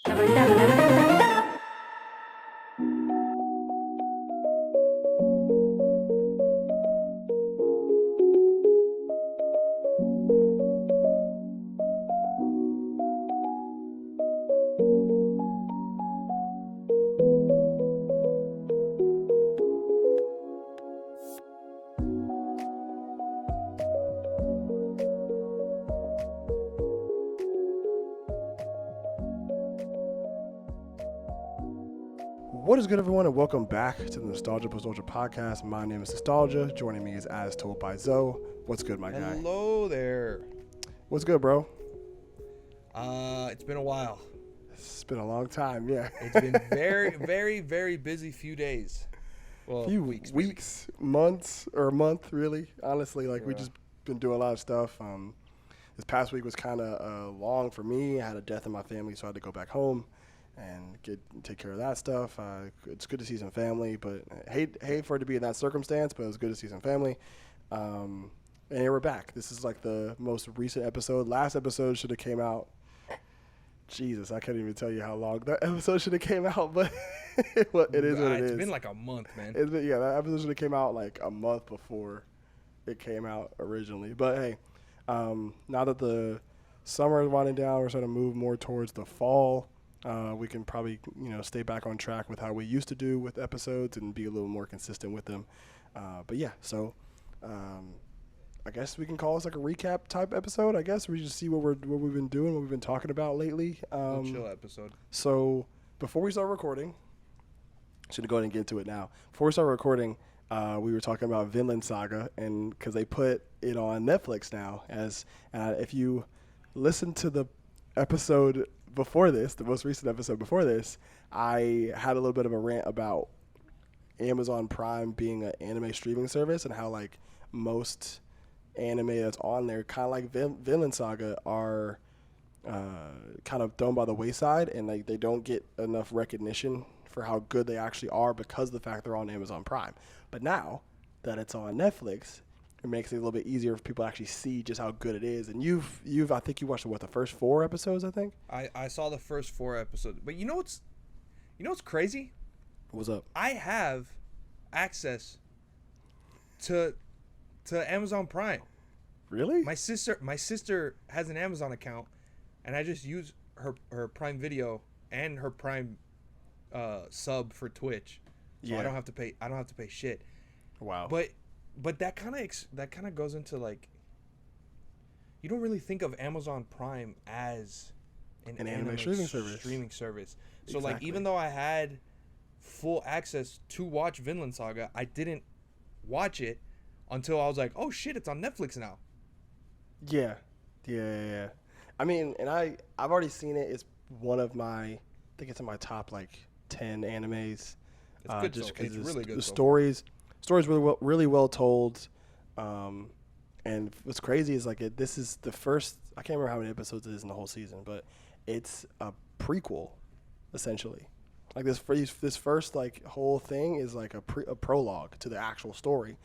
What is good, everyone, and welcome back to the Nostalgia Podcast. My name is Nostalgia. Joining me is As Told by Zoe. What's good, my guy? Hello there. What's good, bro? It's been a while. It's been a long time, yeah. It's been very, very busy few days. Well, few weeks, months, or a month, really. Honestly, we just been doing a lot of stuff. This past week was kind of long for me. I had a death in my family, so I had to go back home and take care of that stuff. It's good to see some family, but hate for it to be in that circumstance, but it was good to see some family. And here we're back. This is like the most recent episode. Last episode should have came out. Jesus, I can't even tell you how long that episode should have came out, but it is what it is. It's been like a month, man. That episode should have came out like a month before it came out originally. But hey, now that the summer is winding down, we're starting to move more towards the fall. We can probably, stay back on track with how we used to do with episodes and be a little more consistent with them. But yeah, so I guess we can call this like a recap type episode. I guess we just see what we've been doing, what we've been talking about lately. Chill episode. So before we start recording, should go ahead and get into it now. Before we start recording, we were talking about Vinland Saga, and because they put it on Netflix now. If you listen to the episode before this, the most recent episode before this, I had a little bit of a rant about Amazon Prime being an anime streaming service and how like most anime that's on there, kind of like Vinland Saga, are kind of thrown by the wayside, and like they don't get enough recognition for how good they actually are because of the fact they're on Amazon Prime. But now that it's on Netflix, it makes it a little bit easier for people to actually see just how good it is. And I think you watched the first 4 episodes, I think? I saw the first 4 episodes. But you know what's crazy? What's up? I have access to Amazon Prime. Really? My sister has an Amazon account, and I just use her Prime Video and her Prime sub for Twitch. So yeah. I don't have to pay shit. Wow. But that kind of goes into like, you don't really think of Amazon Prime as an anime streaming service. So exactly. Like, even though I had full access to watch Vinland Saga, I didn't watch it until I was like, oh shit, it's on Netflix now. Yeah. I mean, and I've already seen it. It's one of I think it's in my top like 10 animes. It's good. Just because it's really good. The stories really well told, and what's crazy is like this is the first. I can't remember how many episodes it is in the whole season, but it's a prequel, essentially. Like this first like whole thing is like a prologue to the actual story,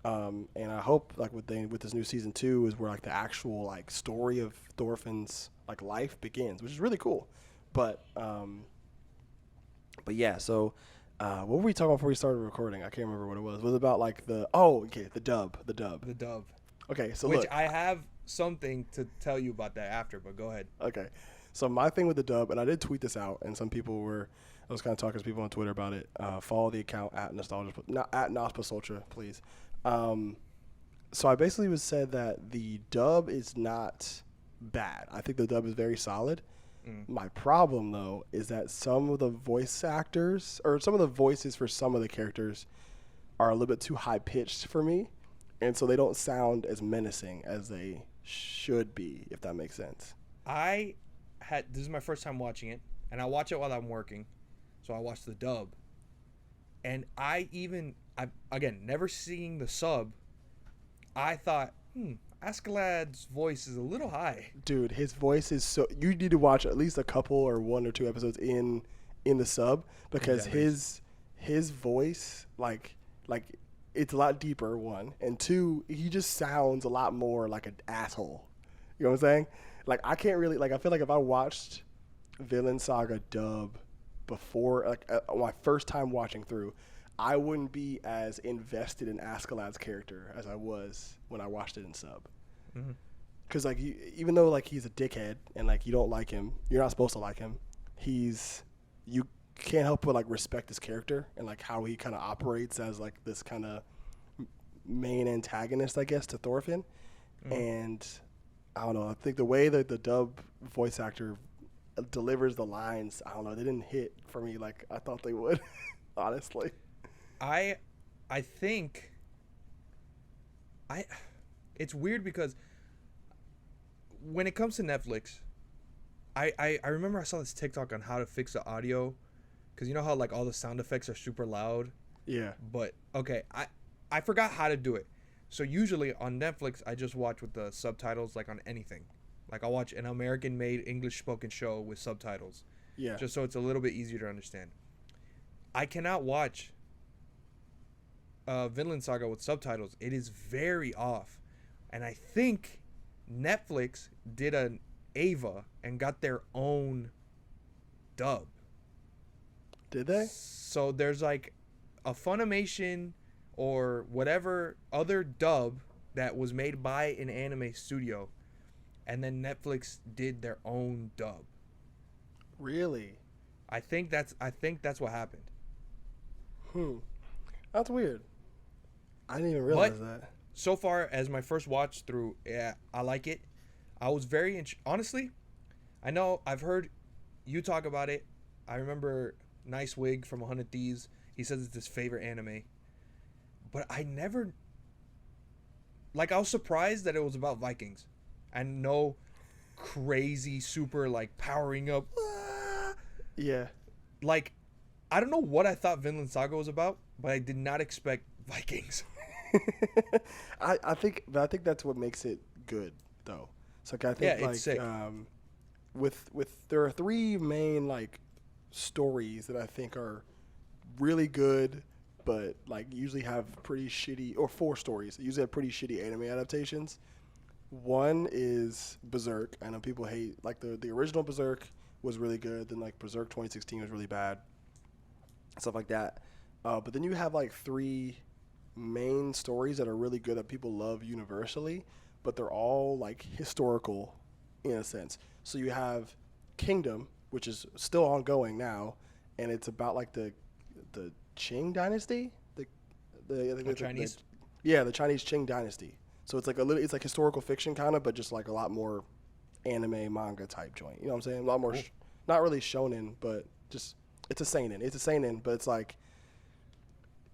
and I hope like with this new season 2 is where like the actual like story of Thorfinn's like life begins, which is really cool. But yeah, so. What were we talking about before we started recording? I can't remember what it was. Was it about like the dub? The dub. Okay, so Which I have something to tell you about that after, but go ahead. Okay, so my thing with the dub, and I did tweet this out, and I was kind of talking to people on Twitter about it. Follow the account at Nostalgia, not at Nospasultra, please. So I basically said that the dub is not bad. I think the dub is very solid. My problem, though, is that some of the voice actors or some of the voices for some of the characters are a little bit too high-pitched for me, and so they don't sound as menacing as they should be, if that makes sense. This is my first time watching it, and I watch it while I'm working, so I watch the dub. And again, never seeing the sub, I thought, Askeladd's voice is a little high. Dude, his voice is so... You need to watch at least a couple or 1 or 2 episodes in the sub, because his voice, like it's a lot deeper, 1. And 2, he just sounds a lot more like an asshole. You know what I'm saying? Like, I can't really... Like, I feel like if I watched Vinland Saga dub before, like my first time watching through, I wouldn't be as invested in Askeladd's character as I was when I watched it in sub. Because like even though like he's a dickhead and like you don't like him, you're not supposed to like him. You can't help but like respect his character and like how he kind of operates as like this kind of main antagonist, I guess, to Thorfinn. And I don't know. I think the way that the dub voice actor delivers the lines, I don't know, they didn't hit for me like I thought they would. Honestly, I think it's weird because when it comes to Netflix, I remember I saw this TikTok on how to fix the audio, because you know how like all the sound effects are super loud. Yeah. But okay, I forgot how to do it. So usually on Netflix, I just watch with the subtitles, like on anything. Like I'll watch an American-made English-spoken show with subtitles. Yeah. Just so it's a little bit easier to understand. I cannot watch Vinland Saga with subtitles. It is very off. And I think Netflix did an Ava and got their own dub. Did they? So there's like a Funimation or whatever other dub that was made by an anime studio, and then Netflix did their own dub. Really? I think that's what happened. That's weird. I didn't even realize that. So far as my first watch through, yeah, I like it. I was very honestly, I know I've heard you talk about it. I remember Nice Wig from 100 Thieves. He says it's his favorite anime. But I never, like, I was surprised that it was about Vikings and no crazy super like powering up. Yeah. Like, I don't know what I thought Vinland Saga was about, but I did not expect Vikings. I think that's what makes it good though. So like, I think it's sick. With there are three main like stories that I think are really good, but like usually have pretty shitty, or four stories that usually have pretty shitty anime adaptations. One is Berserk. I know people hate like the original Berserk was really good. Then like Berserk 2016 was really bad, stuff like that. But then you have like three main stories that are really good that people love universally, but they're all like historical in a sense. So you have Kingdom, which is still ongoing now, and it's about like the Qing dynasty, the Chinese. The Chinese Qing dynasty. So it's like it's like historical fiction kind of, but just like a lot more anime manga type joint. You know what I'm saying? A lot more, not really shonen, but just it's a seinen. It's a seinen, but it's like,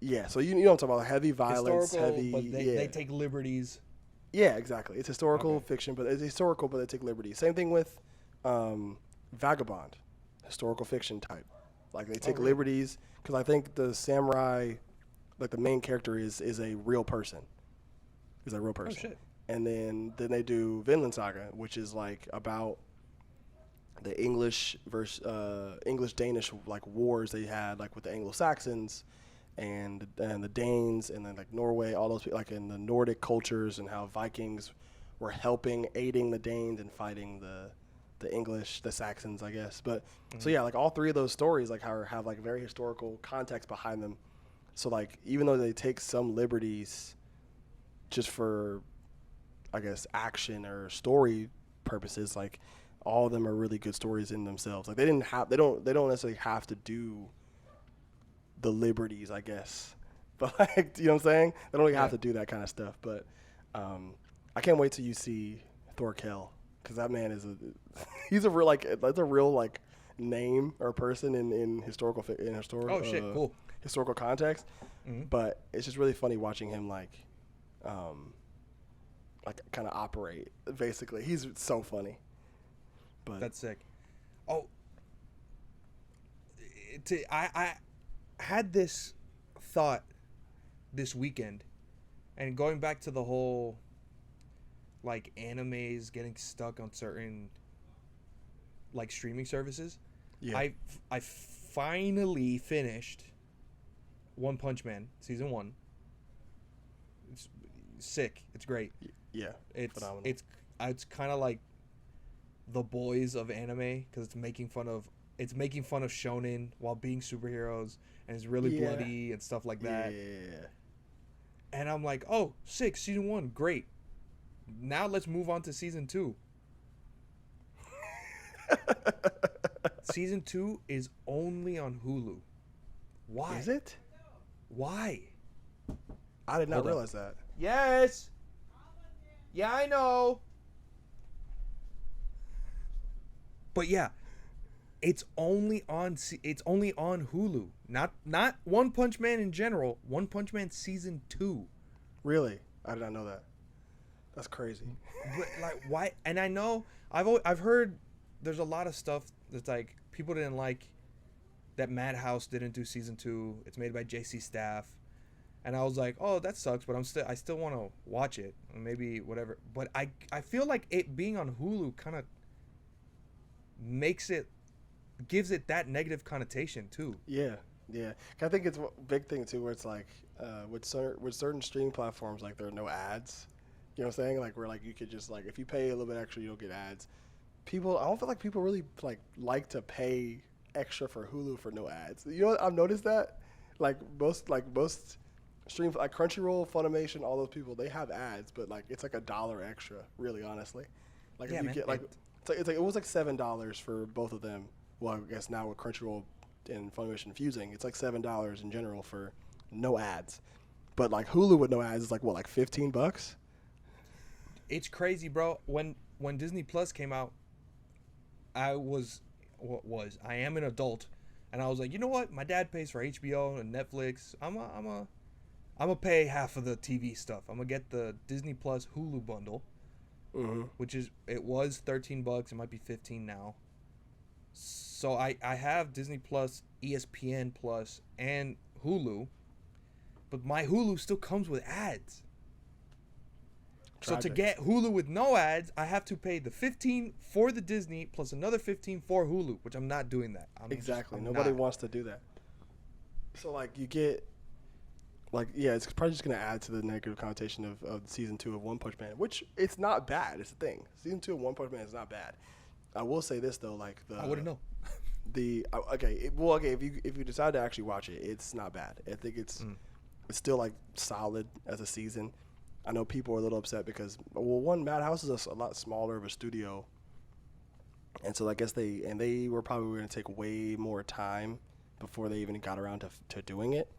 yeah. So you know what I'm talking about? Heavy violence, heavy. But they take liberties. Yeah, exactly. It's historical fiction, but it's historical, but they take liberties. Same thing with Vagabond, historical fiction type. Like they take liberties, because I think the samurai, like the main character is a real person. He's a real person. Oh shit. And then they do Vinland Saga, which is like about the English versus English-Danish like wars they had like with the Anglo-Saxons and the Danes, and then like Norway, all those people, like in the Nordic cultures, and how Vikings were aiding the Danes and fighting the English, the Saxons, I guess. But so yeah, like all three of those stories like have like very historical context behind them. So like even though they take some liberties just for, I guess, action or story purposes, like all of them are really good stories in themselves. Like they don't necessarily have to do the liberties, I guess, but like, you know what I'm saying? They don't really have to do that kind of stuff. But I can't wait till you see Thorkel, because that man is he's a real like that's a real like name or person in historical Oh shit, cool. Historical context. But it's just really funny watching him like kind of operate. Basically, he's so funny. But that's sick. Oh, I had this thought this weekend, and going back to the whole like animes getting stuck on certain like streaming services. Yeah. I finally finished One Punch Man season 1. It's sick. It's great. Yeah. It's phenomenal. It's kind of like the boys of anime because it's making fun of shonen while being superheroes, and it's really bloody and stuff like that. Yeah. And I'm like, oh, sick, season 1, great. Now let's move on to season 2. Season 2 is only on Hulu. Why? Is it? Why? I did not realize that. Yes. Yeah, I know. But yeah, it's only on Hulu. Not One Punch Man in general. One Punch Man season 2. Really? I did not know that. That's crazy. But like, why? And I know I've heard there's a lot of stuff that's like people didn't like that Madhouse didn't do season 2. It's made by JC Staff. And I was like, oh, that sucks, but I still want to watch it. Or maybe whatever. But I feel like it being on Hulu kind of gives it that negative connotation too. Yeah. I think it's a big thing too, where it's like with certain streaming platforms, like there are no ads. You know what I'm saying? Like where like you could just like if you pay a little bit extra, you don't get ads. I don't feel like people really like to pay extra for Hulu for no ads. You know what? I've noticed that like most stream like Crunchyroll, Funimation, all those people, they have ads, but like it's like $1 extra, really, honestly. Like if you get like it's like it was like $7 for both of them. Well, I guess now with Crunchyroll and Funimation fusing, it's like $7 in general for no ads. But like Hulu with no ads is like what, like $15? It's crazy, bro. When Disney Plus came out, I am an adult, and I was like, you know what? My dad pays for HBO and Netflix. I'm gonna pay half of the TV stuff. I'm gonna get the Disney Plus Hulu bundle, which was $13. It might be $15 now. So I have Disney Plus, ESPN Plus, and Hulu, but my Hulu still comes with ads. Tragic. So to get Hulu with no ads, I have to pay the $15 for the Disney plus another $15 for Hulu, which I'm not doing that. Nobody wants to do that. So like you get, like it's probably just gonna add to the negative connotation of season 2 of One Punch Man, which it's not bad. It's the thing. Season 2 of One Punch Man is not bad. I will say this though, like I wouldn't know. If you decide to actually watch it, it's not bad. I think it's still like solid as a season. I know people are a little upset because Madhouse is a lot smaller of a studio, and so I guess they were probably going to take way more time before they even got around to doing it.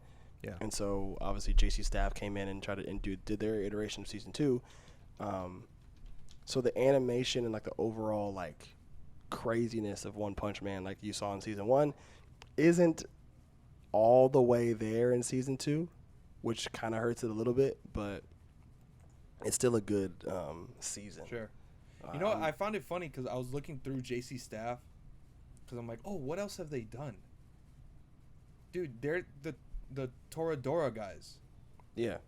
Yeah. And so obviously JC Staff came in and did their iteration of season 2. So the animation and like the overall like craziness of One Punch Man, like you saw in season 1, isn't all the way there in season 2, which kind of hurts it a little bit, but it's still a good season. Sure. You know, I found it funny because I was looking through JC Staff because I'm like, oh, what else have they done? Dude, they're the Toradora guys. Yeah.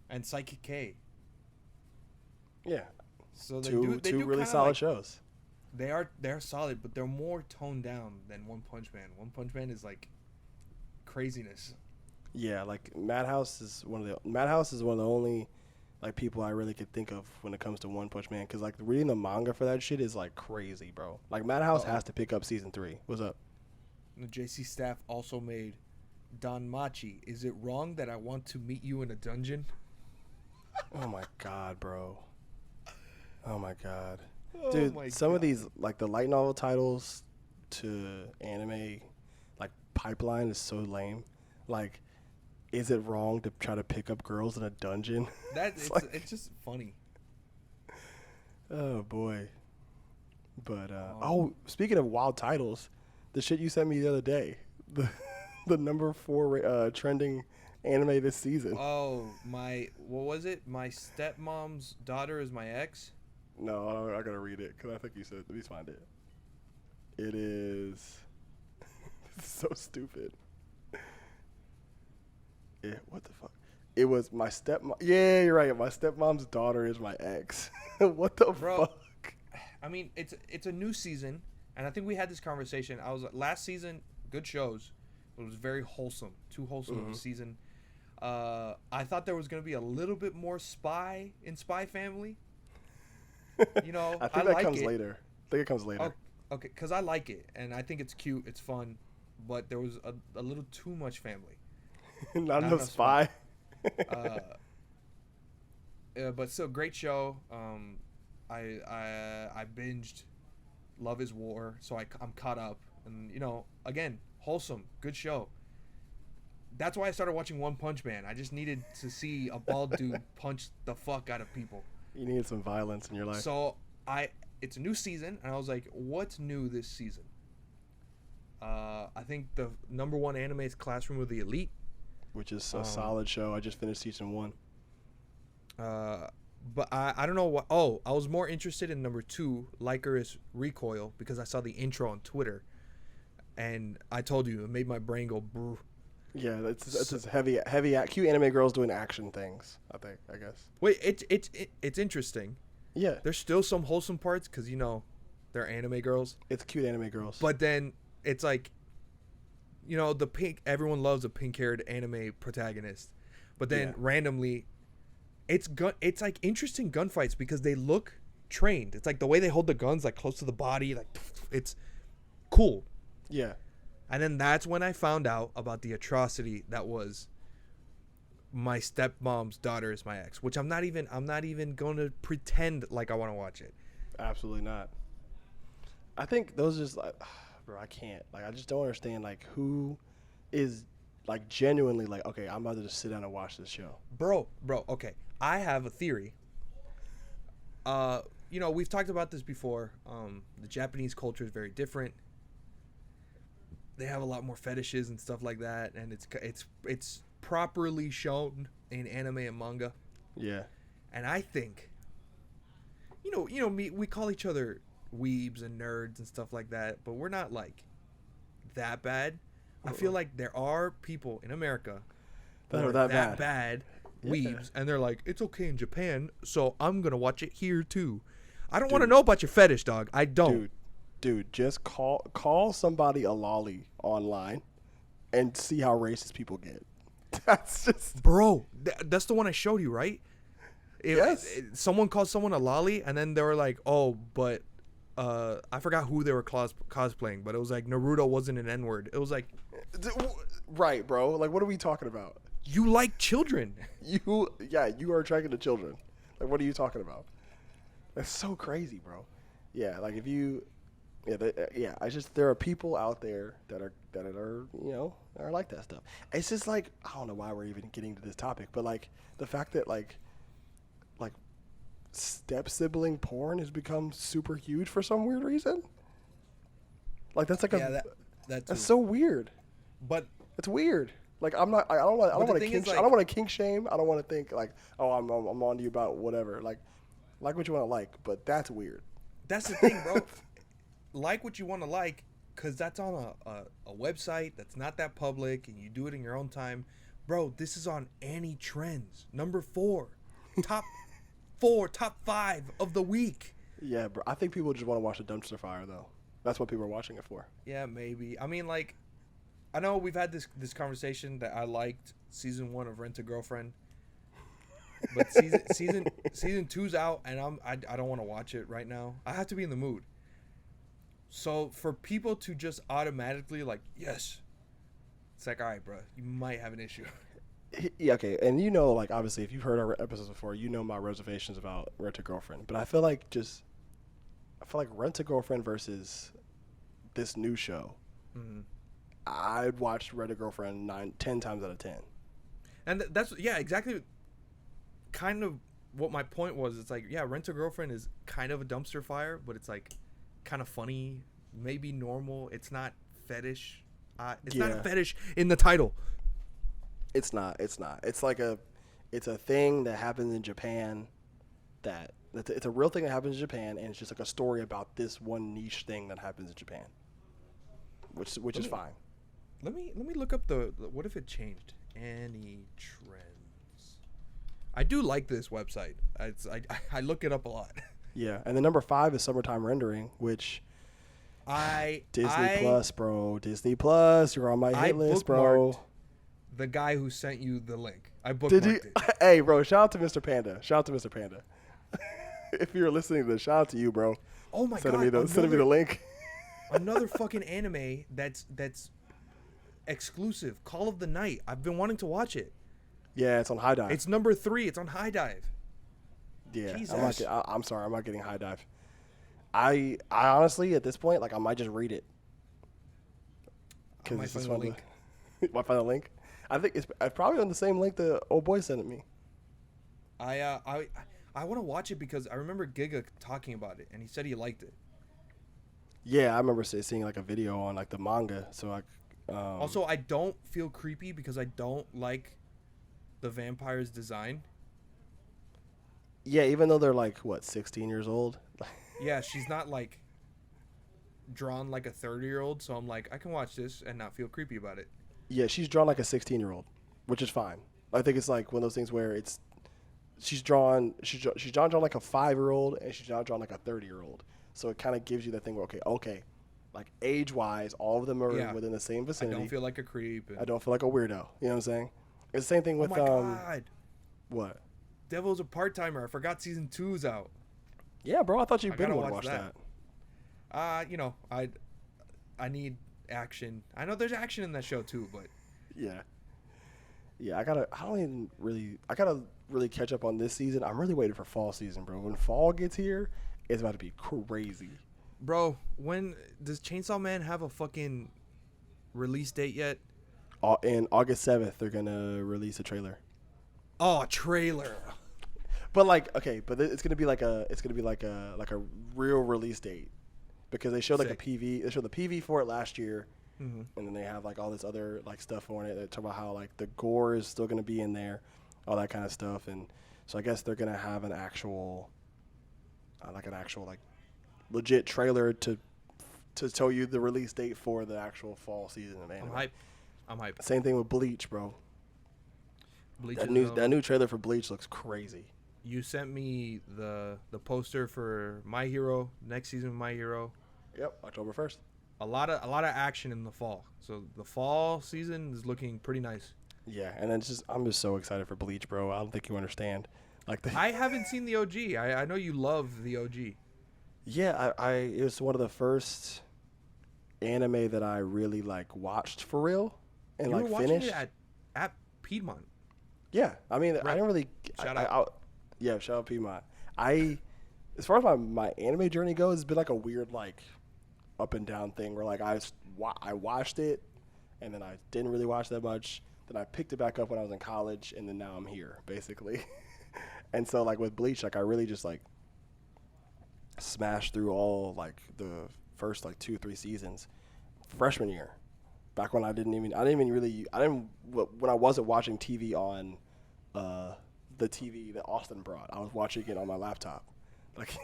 And Psychic K. Yeah. So they two do really solid shows. They're solid, but they're more toned down than One Punch Man. One Punch Man is like craziness. Yeah, like Madhouse is one of the only like people I really could think of when it comes to One Punch Man, because like reading the manga for that shit is like crazy, bro. Like Madhouse has to pick up season 3. What's up? The JC Staff also made Don Machi. Is it wrong that I want to meet you in a dungeon? Oh my god, bro. Oh my god. Dude, some of these like the light novel titles to anime like pipeline is so lame. Like, is it wrong to try to pick up girls in a dungeon? It's just funny. Oh boy. But speaking of wild titles, the shit you sent me the other day, the number 4 trending anime this season. Oh, what was it? My stepmom's daughter is my ex. No, I gotta read it because I think you said. Let me find it. It is so stupid. What the fuck? It was my stepmom. Yeah, you're right. My stepmom's daughter is my ex. What the fuck? I mean, it's a new season, and I think we had this conversation. I was last season, good shows, but it was very wholesome, too wholesome of a season. I thought there was gonna be a little bit more spy in Spy Family. You know, I think that comes later. think it comes later. Oh, okay, because I like it and I think it's cute, it's fun, but there was a little too much family. Not enough spy. But still, great show. I binged Love Is War, so I'm caught up, and again, wholesome, good show. That's why I started watching One Punch Man. I just needed to see a bald dude punch the fuck out of people. You needed some violence in your life. So it's a new season, and I was like, what's new this season? I think the number one anime is Classroom of the Elite, which is a solid show. I just finished season 1. But I don't know what. Oh, I was more interested in number 2, Lycoris Recoil, because I saw the intro on Twitter, and I told you it made my brain go brr. Yeah, it's just heavy, cute anime girls doing action things. I guess. Wait, it's interesting. Yeah, there's still some wholesome parts because they're anime girls. It's cute anime girls. But then it's like, the pink. Everyone loves a pink-haired anime protagonist, but then randomly, it's like interesting gunfights because they look trained. It's like the way they hold the guns like close to the body, like it's cool. Yeah. And then that's when I found out about the atrocity that was my stepmom's daughter is my ex, which I'm not even going to pretend like I want to watch it. Absolutely not. I think those are just like, bro, I can't. Like, I just don't understand, like, who is, like, genuinely like, okay, I'm about to just sit down and watch this show. Bro, okay. I have a theory. We've talked about this before. The Japanese culture is very different. They have a lot more fetishes and stuff like that, and it's properly shown in anime and manga. Yeah. And I think, we call each other weebs and nerds and stuff like that, but we're not like that bad. I feel like there are people in America that are that bad weebs, and they're like, it's okay in Japan, so I'm gonna watch it here too. I don't want to know about your fetish, dog. I don't. Dude, just call somebody a lolly online and see how racist people get. That's just... Bro, that's the one I showed you, right? Yes. Someone called someone a lolly, and then they were like, oh, but I forgot who they were cosplaying, but it was like Naruto wasn't an N-word. It was like... Right, bro. Like, what are we talking about? You like children. You are attracted to children. Like, what are you talking about? That's so crazy, bro. Yeah, like if you... I just there are people out there that are are like that stuff. It's just like I don't know why we're even getting to this topic, but like the fact that like step sibling porn has become super huge for some weird reason. Like that's like that's so weird. But it's weird. Like I don't want to kink shame. I don't want to think like I'm on to you about whatever. Like what you want to like, but that's weird. That's the thing, bro. Like what you want to like, because that's on a website that's not that public, and you do it in your own time. Bro, this is on Annie Trends, number 4. Top 5 of the week. Yeah, bro. I think people just want to watch a dumpster fire, though. That's what people are watching it for. Yeah, maybe. I mean, like, I know we've had this conversation that I liked season 1 of Rent a Girlfriend. But season 2's out, and I don't want to watch it right now. I have to be in the mood. So for people to just automatically like, yes, it's like, all right, bro, you might have an issue. Yeah, okay. And like, obviously, if you've heard our episodes before, my reservations about Rent a Girlfriend. But I feel like Rent a Girlfriend versus this new show, I'd watch Rent a Girlfriend 10 times out of 10. And that's, exactly kind of what my point was. It's like, Rent a Girlfriend is kind of a dumpster fire, but it's like kind of funny, maybe normal. It's not fetish. It's not a fetish in the title. It's not. It's like it's a thing that happens in Japan. It's a real thing that happens in Japan, and it's just like a story about this one niche thing that happens in Japan, which is fine. Let me look up the what if it changed. Annie Trends. I do like this website. I look it up a lot. Yeah, and the number 5 is Summertime Rendering, which Disney Plus, bro. Disney Plus, you're on my hit list, bro. The guy who sent you the link. I bookmarked it. Hey, bro, shout out to Mr. Panda. If you're listening to this, shout out to you, bro. Oh my god! Send me the link. Another fucking anime that's exclusive. Call of the Night. I've been wanting to watch it. Yeah, it's on High Dive. It's number 3. It's on High Dive. Yeah, I'm sorry, I'm not getting High Dive. I honestly at this point, like, I might just read it. I might find the link. Might find the link. I think it's probably on the same link the old boy sent me. I want to watch it because I remember Giga talking about it and he said he liked it. Yeah, I remember seeing like a video on like the manga. So also, I don't feel creepy because I don't like the vampire's design. Yeah, even though they're like 16 years old. Yeah, she's not like drawn like a 30-year-old, so I'm like, I can watch this and not feel creepy about it. Yeah, she's drawn like a 16-year-old, which is fine. I think it's like one of those things where she's drawn like a 5-year-old and she's drawn like a 30-year-old. So it kind of gives you that thing where okay, like age-wise, all of them are within the same vicinity. I don't feel like a creep. I don't feel like a weirdo. You know what I'm saying? It's the same thing with oh my God. What? Devil's a part-timer. I forgot season 2's out. Yeah, bro. I thought you'd been want to watch that. You know, I need action. I know there's action in that show too, but yeah, I gotta really catch up on this season. I'm really waiting for fall season, bro. When fall gets here, it's about to be crazy. Bro, when does Chainsaw Man have a fucking release date yet? In August 7th, they're gonna release a trailer. Oh, a trailer. But like, okay, but it's gonna be like a real release date, because they showed like a PV. They showed the PV for it last year, and then they have like all this other like stuff on it. They talk about how like the gore is still gonna be in there, all that kind of stuff. And so I guess they're gonna have an actual like legit trailer to tell you the release date for the actual fall season of anime. I'm hyped. Same thing with Bleach, bro. Bleach that new trailer for Bleach looks crazy. You sent me the poster for My Hero, next season of My Hero. Yep, October 1st. A lot of action in the fall. So the fall season is looking pretty nice. Yeah, and then I'm just so excited for Bleach, bro. I don't think you understand. I haven't seen the OG. I know you love the OG. Yeah, it was one of the first anime that I really like watched for real and you like were watching finished it at Piedmont. Yeah, I mean, right. I didn't really shout out. Yeah, shout out Piedmont. As far as my anime journey goes, it's been like a weird like up and down thing where like I watched it and then I didn't really watch that much. Then I picked it back up when I was in college, and then now I'm here basically. And so like with Bleach, like I really just like smashed through all like the first like 2-3 seasons freshman year, back when when I wasn't watching TV on the TV that Austin brought. I was watching it on my laptop, like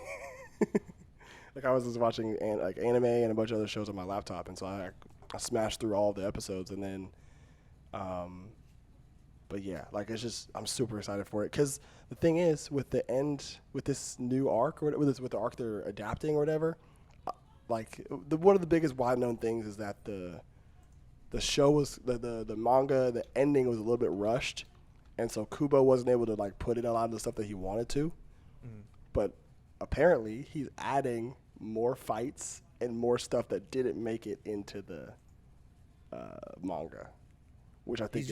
like I was just watching anime and a bunch of other shows on my laptop, and so I smashed through all the episodes, and then but yeah, like it's just I'm super excited for it, because the thing is with this new arc, or with the arc they're adapting or whatever, like one of the biggest wide known things is that the show was the manga, the ending was a little bit rushed, and so Kubo wasn't able to like put in a lot of the stuff that he wanted to. But apparently he's adding more fights and more stuff that didn't make it into the manga, which I think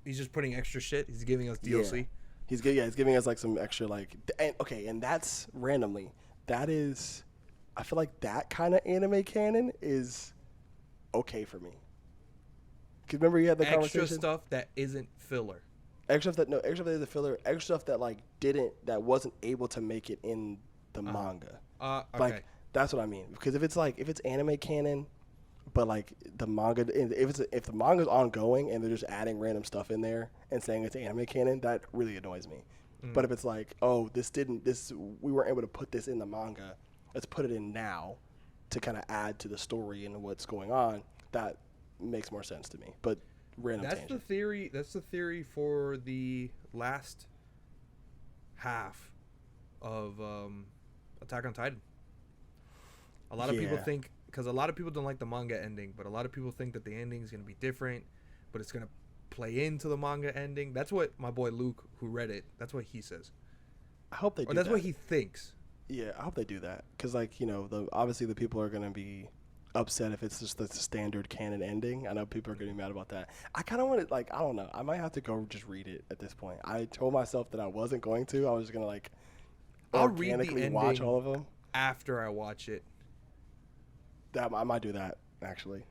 he's just putting extra shit. He's giving us DLC. Yeah. He's giving us like some extra like and that's randomly. That is, I feel like that kind of anime canon is okay for me. Cause remember you had the conversation. Extra stuff that isn't filler. Extra stuff that isn't filler. Extra stuff that wasn't able to make it in the manga. Okay. Like that's what I mean. Because if it's anime canon, but like the manga, if the manga's ongoing and they're just adding random stuff in there and saying it's anime canon, that really annoys me. But if it's like, oh, we weren't able to put this in the manga, let's put it in now to kind of add to the story and what's going on, that makes more sense to me. But random that's tangent. That's the theory for the last half of Attack on Titan. A lot of people think, because a lot of people don't like the manga ending, but a lot of people think that the ending is going to be different, but it's going to play into the manga ending. That's what my boy Luke, who read it, that's what he says. I hope they do that's that. what he thinks. Yeah, I hope they do that because, like, obviously the people are gonna be upset if it's just the standard canon ending. I know people are getting mad about that. I kind of want to, like, I don't know. I might have to go just read it at this point. I told myself that I wasn't going to. I was just gonna like I'll read the organically watch ending all of them. after I watch it. That I might do that actually.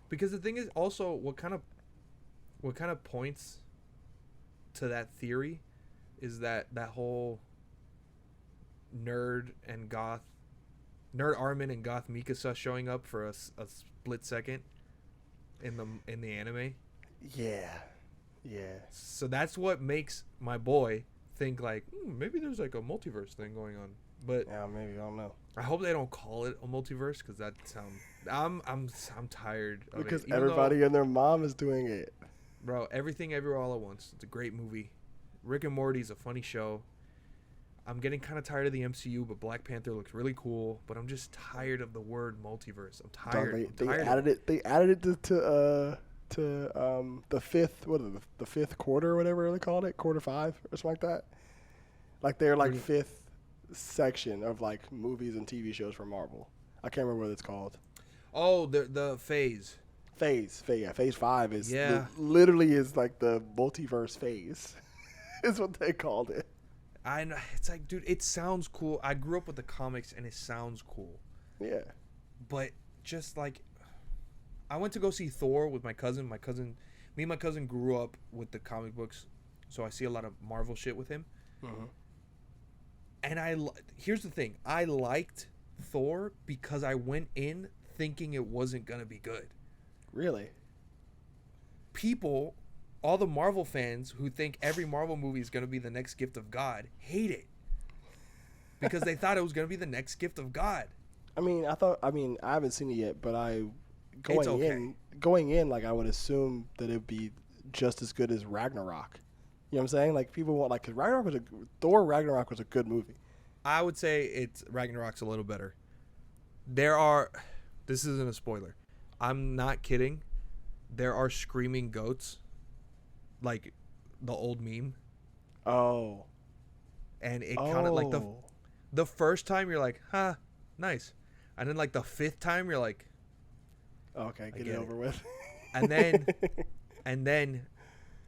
Because the thing is also what kind of points to that theory is that whole nerd Armin and goth Mikasa showing up for a split second in the anime. Yeah. So that's what makes my boy think like maybe there's like a multiverse thing going on. But yeah, maybe, I don't know. I hope they don't call it a multiverse because that sounds. I'm tired of because it. Everybody and their mom is doing it. Bro, Everything Everywhere All at Once. It's a great movie. Rick and Morty's a funny show. I'm getting kind of tired of the MCU, but Black Panther looks really cool. But I'm just tired of the word multiverse. I'm tired. They added it. They added it to the fifth quarter or whatever they called it, quarter 5 or something like that. Like they're like fifth section of like movies and TV shows for Marvel. I can't remember what it's called. Oh, the phase. Phase 5 is literally is like the multiverse phase. Is what they called it. I know. It's like, dude, it sounds cool. I grew up with the comics and it sounds cool. Yeah. But just like, I went to go see Thor with my cousin. Me and my cousin grew up with the comic books, so I see a lot of Marvel shit with him. Mm-hmm. And here's the thing. I liked Thor because I went in thinking it wasn't going to be good. Really? People, all the Marvel fans who think every Marvel movie is going to be the next gift of God, hate it. Because they thought it was going to be the next gift of God. I haven't seen it yet, but going in, like, I would assume that it'd be just as good as Ragnarok. You know what I'm saying? Like, people want, like, because Thor Ragnarok was a good movie. I would say Ragnarok's a little better. This isn't a spoiler. I'm not kidding. There are screaming goats, like the old meme. Oh. And it kind of like the first time you're like, huh, nice. And then like the fifth time you're like, okay, get it over with. And then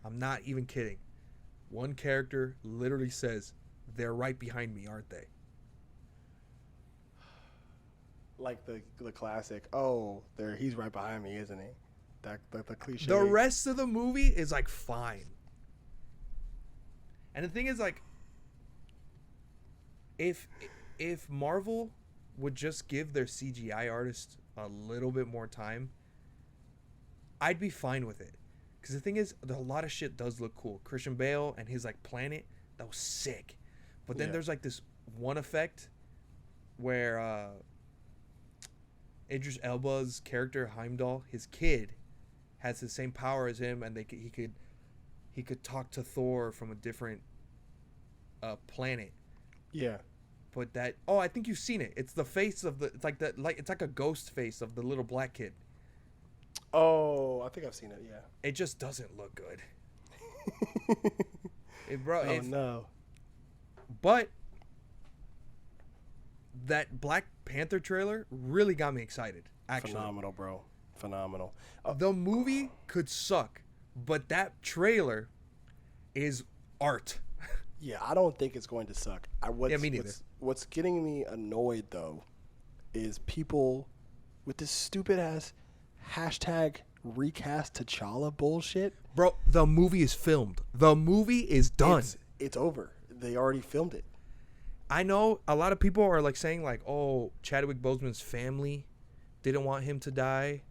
I'm not even kidding. One character literally says, "They're right behind me, aren't they?" Like the classic, he's right behind me, isn't he? The cliche. The rest of the movie is like fine. And the thing is, like, if Marvel would just give their CGI artists a little bit more time, I'd be fine with it. Because the thing is, a lot of shit does look cool. Christian Bale and his like planet, that was sick. But then there's like this one effect where Idris Elba's character Heimdall, his kid, has the same power as him, and he could talk to Thor from a different planet. Yeah. But I think you've seen it. It's the face of it's like a ghost face of the little black kid. Oh, I think I've seen it. Yeah. It just doesn't look good. No. But that Black Panther trailer really got me excited. Actually, phenomenal, bro. Phenomenal. The movie could suck, but that trailer is art. Yeah, I don't think it's going to suck. Me neither. What's getting me annoyed though is people with this stupid ass hashtag recast T'Challa bullshit. Bro, the movie is filmed. The movie is done. It's over. They already filmed it. I know a lot of people are like saying like, oh, Chadwick Boseman's family didn't want him to die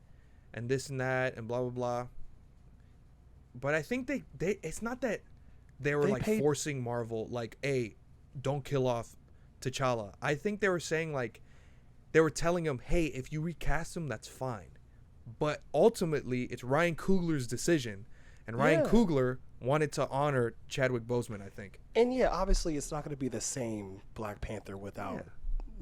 and this and that and blah, blah, blah. But I think they it's not that they were forcing Marvel like, hey, don't kill off T'Challa. I think they were saying like, they were telling him, hey, if you recast him, that's fine. But ultimately, it's Ryan Coogler's decision. And Ryan Coogler wanted to honor Chadwick Boseman, I think. And yeah, obviously, it's not going to be the same Black Panther without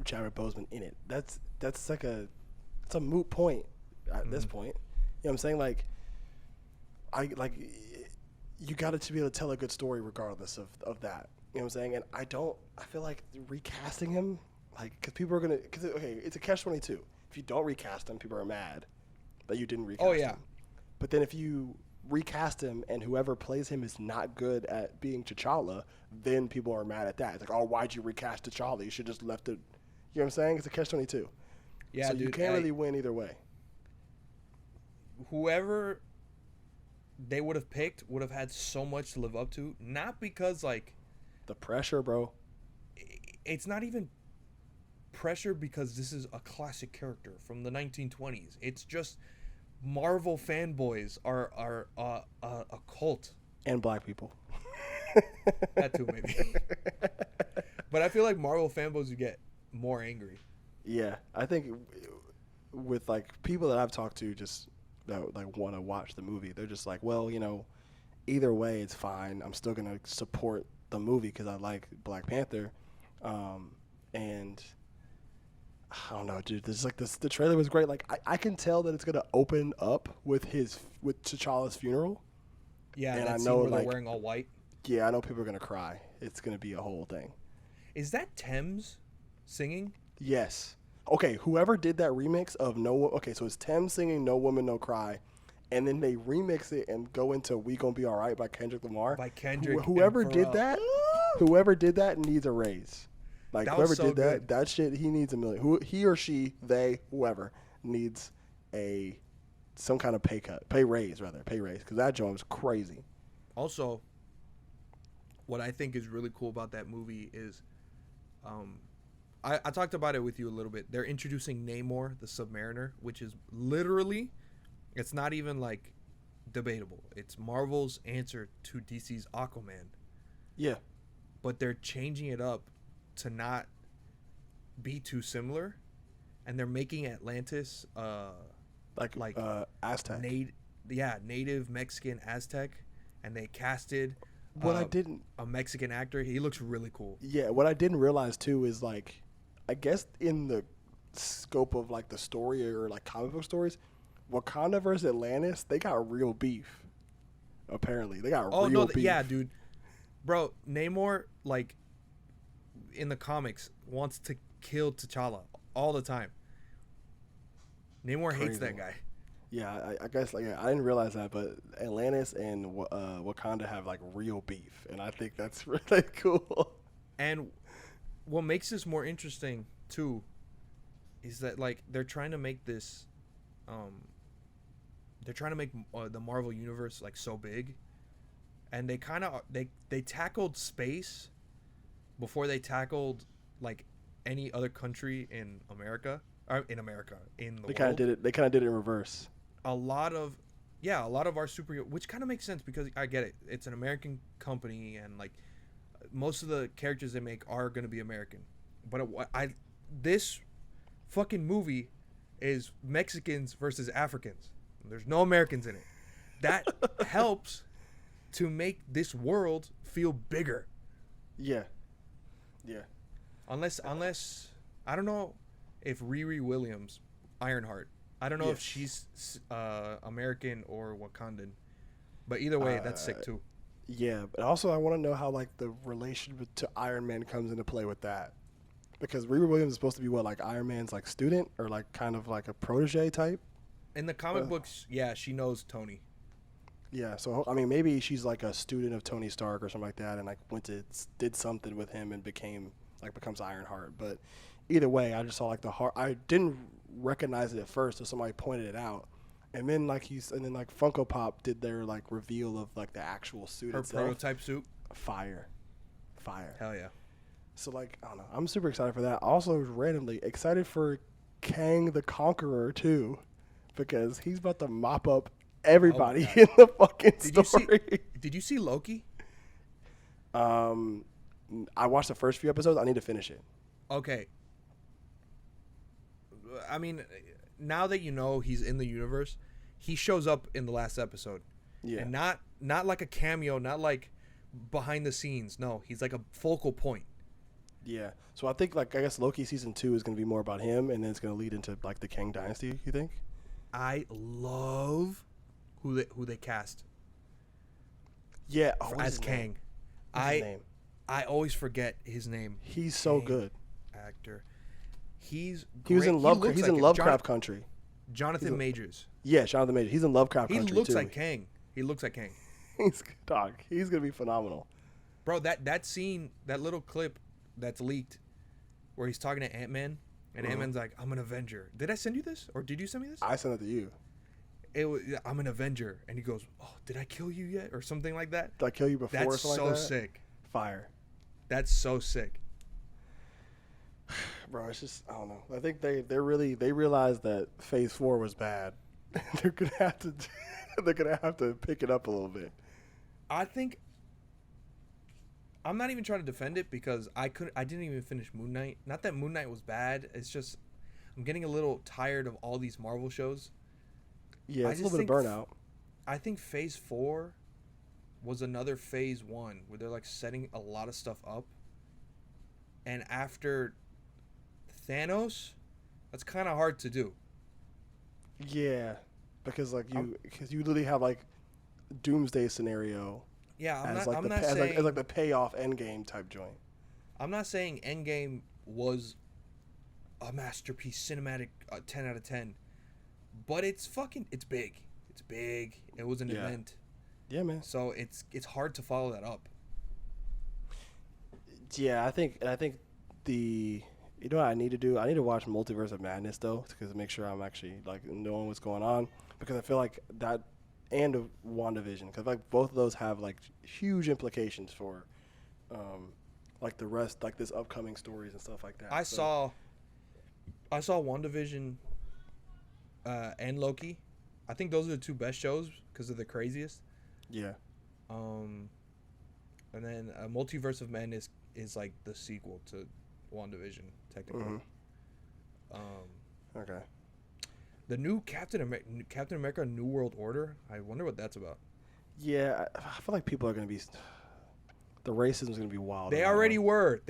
Chadwick Boseman in it. That's like it's a moot point at this point. You know what I'm saying? Like, you got to be able to tell a good story regardless of that. You know what I'm saying? And I feel like recasting him, Like, because people are gonna. Because okay, it's a catch-22. If you don't recast him, people are mad that you didn't recast him. But then if you recast him and whoever plays him is not good at being T'Challa, then people are mad at that. It's like, oh, why'd you recast T'Challa? You should just left it. You know what I'm saying? It's a catch-22. Yeah, so dude, you can't really win either way. Whoever they would have picked would have had so much to live up to. Not because, like... The pressure, bro. It's not even pressure because this is a classic character from the 1920s. It's just Marvel fanboys are a cult. And black people. That too, maybe. But I feel like Marvel fanboys would get more angry. Yeah, I think with like people that I've talked to just that like want to watch the movie, they're just like, well, you know, either way it's fine. I'm still gonna support the movie because I like Black Panther, and I don't know, dude. This like this. The trailer was great. Like I can tell that it's gonna open up with T'Challa's funeral. Yeah, and that I scene know where like they're wearing all white. Yeah, I know people are gonna cry. It's gonna be a whole thing. Is that Thames singing? Yes. Okay, whoever did that remix of No... Okay, so it's Tim singing No Woman, No Cry, and then they remix it and go into We Gonna Be Alright by Kendrick Lamar. By Kendrick. Whoever did that, needs a raise. Like, that whoever was so did good. that shit, he needs $1 million. He or she, they, whoever, needs some kind of pay raise, because that joint was crazy. Also, what I think is really cool about that movie is... I talked about it with you a little bit. They're introducing Namor, the Submariner, which is literally, it's not even like debatable. It's Marvel's answer to DC's Aquaman. Yeah. But they're changing it up to not be too similar, and they're making Atlantis like Aztec. Native Mexican Aztec, and they casted a Mexican actor. He looks really cool. Yeah, what I didn't realize too is like, I guess in the scope of like the story or like comic book stories, Wakanda versus Atlantis, they got real beef. Apparently, they got real beef. Yeah, dude, bro, Namor like in the comics wants to kill T'Challa all the time. Namor hates that guy. Yeah, I guess like I didn't realize that, but Atlantis and Wakanda have like real beef, and I think that's really cool. And what makes this more interesting too is that like they're trying to make this, the Marvel universe like so big, and they kind of they tackled space before they tackled like any other country in America or in the world. They kind of did it in reverse. A lot of our superhero, which kind of makes sense because I get it. It's an American company, and like most of the characters they make are going to be American. But this fucking movie is Mexicans versus Africans. There's no Americans in it. That helps to make this world feel bigger. Yeah. Yeah. Unless I don't know if Riri Williams, Ironheart, I don't know if she's American or Wakandan, but either way, that's sick too. Yeah, but also I want to know how like the relation to Iron Man comes into play with that, because Riri Williams is supposed to be what, like Iron Man's like student or like kind of like a protege type. In the comic books, yeah, she knows Tony. Yeah, so I mean maybe she's like a student of Tony Stark or something like that, and like did something with him and becomes Ironheart. But either way, I just saw like the heart. I didn't recognize it at first, so somebody pointed it out. And then like Funko Pop did their like reveal of like the actual suit Her itself. prototype suit. Fire. Hell yeah. So like I don't know, I'm super excited for that. Also randomly excited for Kang the Conqueror too, because he's about to mop up everybody in the fucking story. Did you see Loki? I watched the first few episodes. I need to finish it. Okay. I mean, now that you know he's in the universe, he shows up in the last episode. Yeah. And not like a cameo, not like behind the scenes. No, he's like a focal point. Yeah. So I think I guess Loki season 2 is going to be more about him, and then it's going to lead into like the Kang dynasty, you think? I love who they cast. Yeah, as Kang. What's his name? I always forget his name. He's so good. Actor. He's great. He was in Lovecraft. He's in Lovecraft Country. Jonathan Majors. Yeah, Jonathan Majors. He's in Lovecraft Country too. He looks like Kang. He looks like Kang. He's gonna be phenomenal. Bro, that scene, that little clip that's leaked, where he's talking to Ant-Man, and Ant-Man's like, "I'm an Avenger." Did I send you this, or did you send me this? I sent it to you. I'm an Avenger, and he goes, "Oh, did I kill you yet?" or something like that. Did I kill you before? That's or something so like that? sick. Fire. That's so sick. Bro, it's just I don't know. I think they realized that Phase 4 was bad. they're gonna have to pick it up a little bit. I think I'm not even trying to defend it because I didn't even finish Moon Knight. Not that Moon Knight was bad. It's just I'm getting a little tired of all these Marvel shows. Yeah, it's a little bit of burnout. I think Phase 4 was another Phase 1 where they're like setting a lot of stuff up. And after Thanos, that's kind of hard to do. Yeah, because you literally have like Doomsday scenario. Yeah, I'm as not saying as the payoff Endgame type joint. I'm not saying Endgame was a masterpiece, cinematic 10 out of 10, but it's big. It's big. It was an event. Yeah, man. So it's hard to follow that up. Yeah, I think you know what I need to do? I need to watch Multiverse of Madness though, because to make sure I'm actually like knowing what's going on, because I feel like that and WandaVision, because like both of those have like huge implications for like the rest, like this upcoming stories and stuff like that. I saw WandaVision and Loki. I think those are the two best shows because they're the craziest. Yeah. And then Multiverse of Madness is like the sequel to WandaVision, technically. Okay. The new Captain America New World Order, I wonder what that's about. Yeah, I feel like people are going to be... The racism is going to be wild. They already were.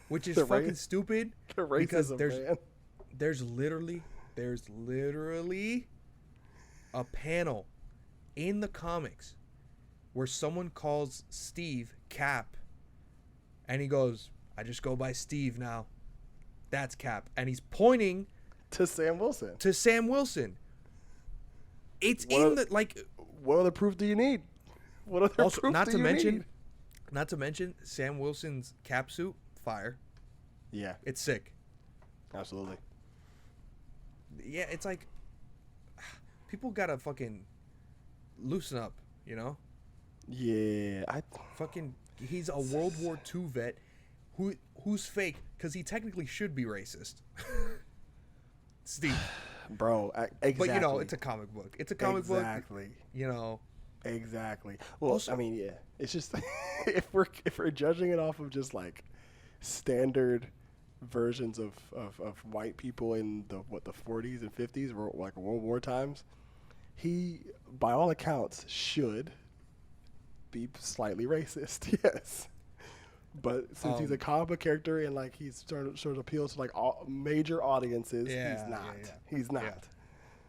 Which is fucking stupid. The racism, because there's literally a panel in the comics where someone calls Steve Cap, and he goes, "I just go by Steve now. That's Cap," and he's pointing to Sam Wilson. It's What other proof do you need? What other proof do you need? Not to mention Sam Wilson's cap suit, fire. Yeah, it's sick. Absolutely. Yeah, it's like people gotta fucking loosen up, you know? Yeah, he's a World War II vet who's fake because he technically should be racist. Steve, bro, exactly. But you know, it's a comic book. Exactly. You know. Exactly. Well, also, I mean, yeah, it's just if we're judging it off of just like standard versions of white people in the 40s and 50s, or like World War times, he by all accounts should be slightly racist. Yes. But since he's a comic book character and like he's sort of appeals to like all major audiences, he's not. Yeah. He's not. Yeah.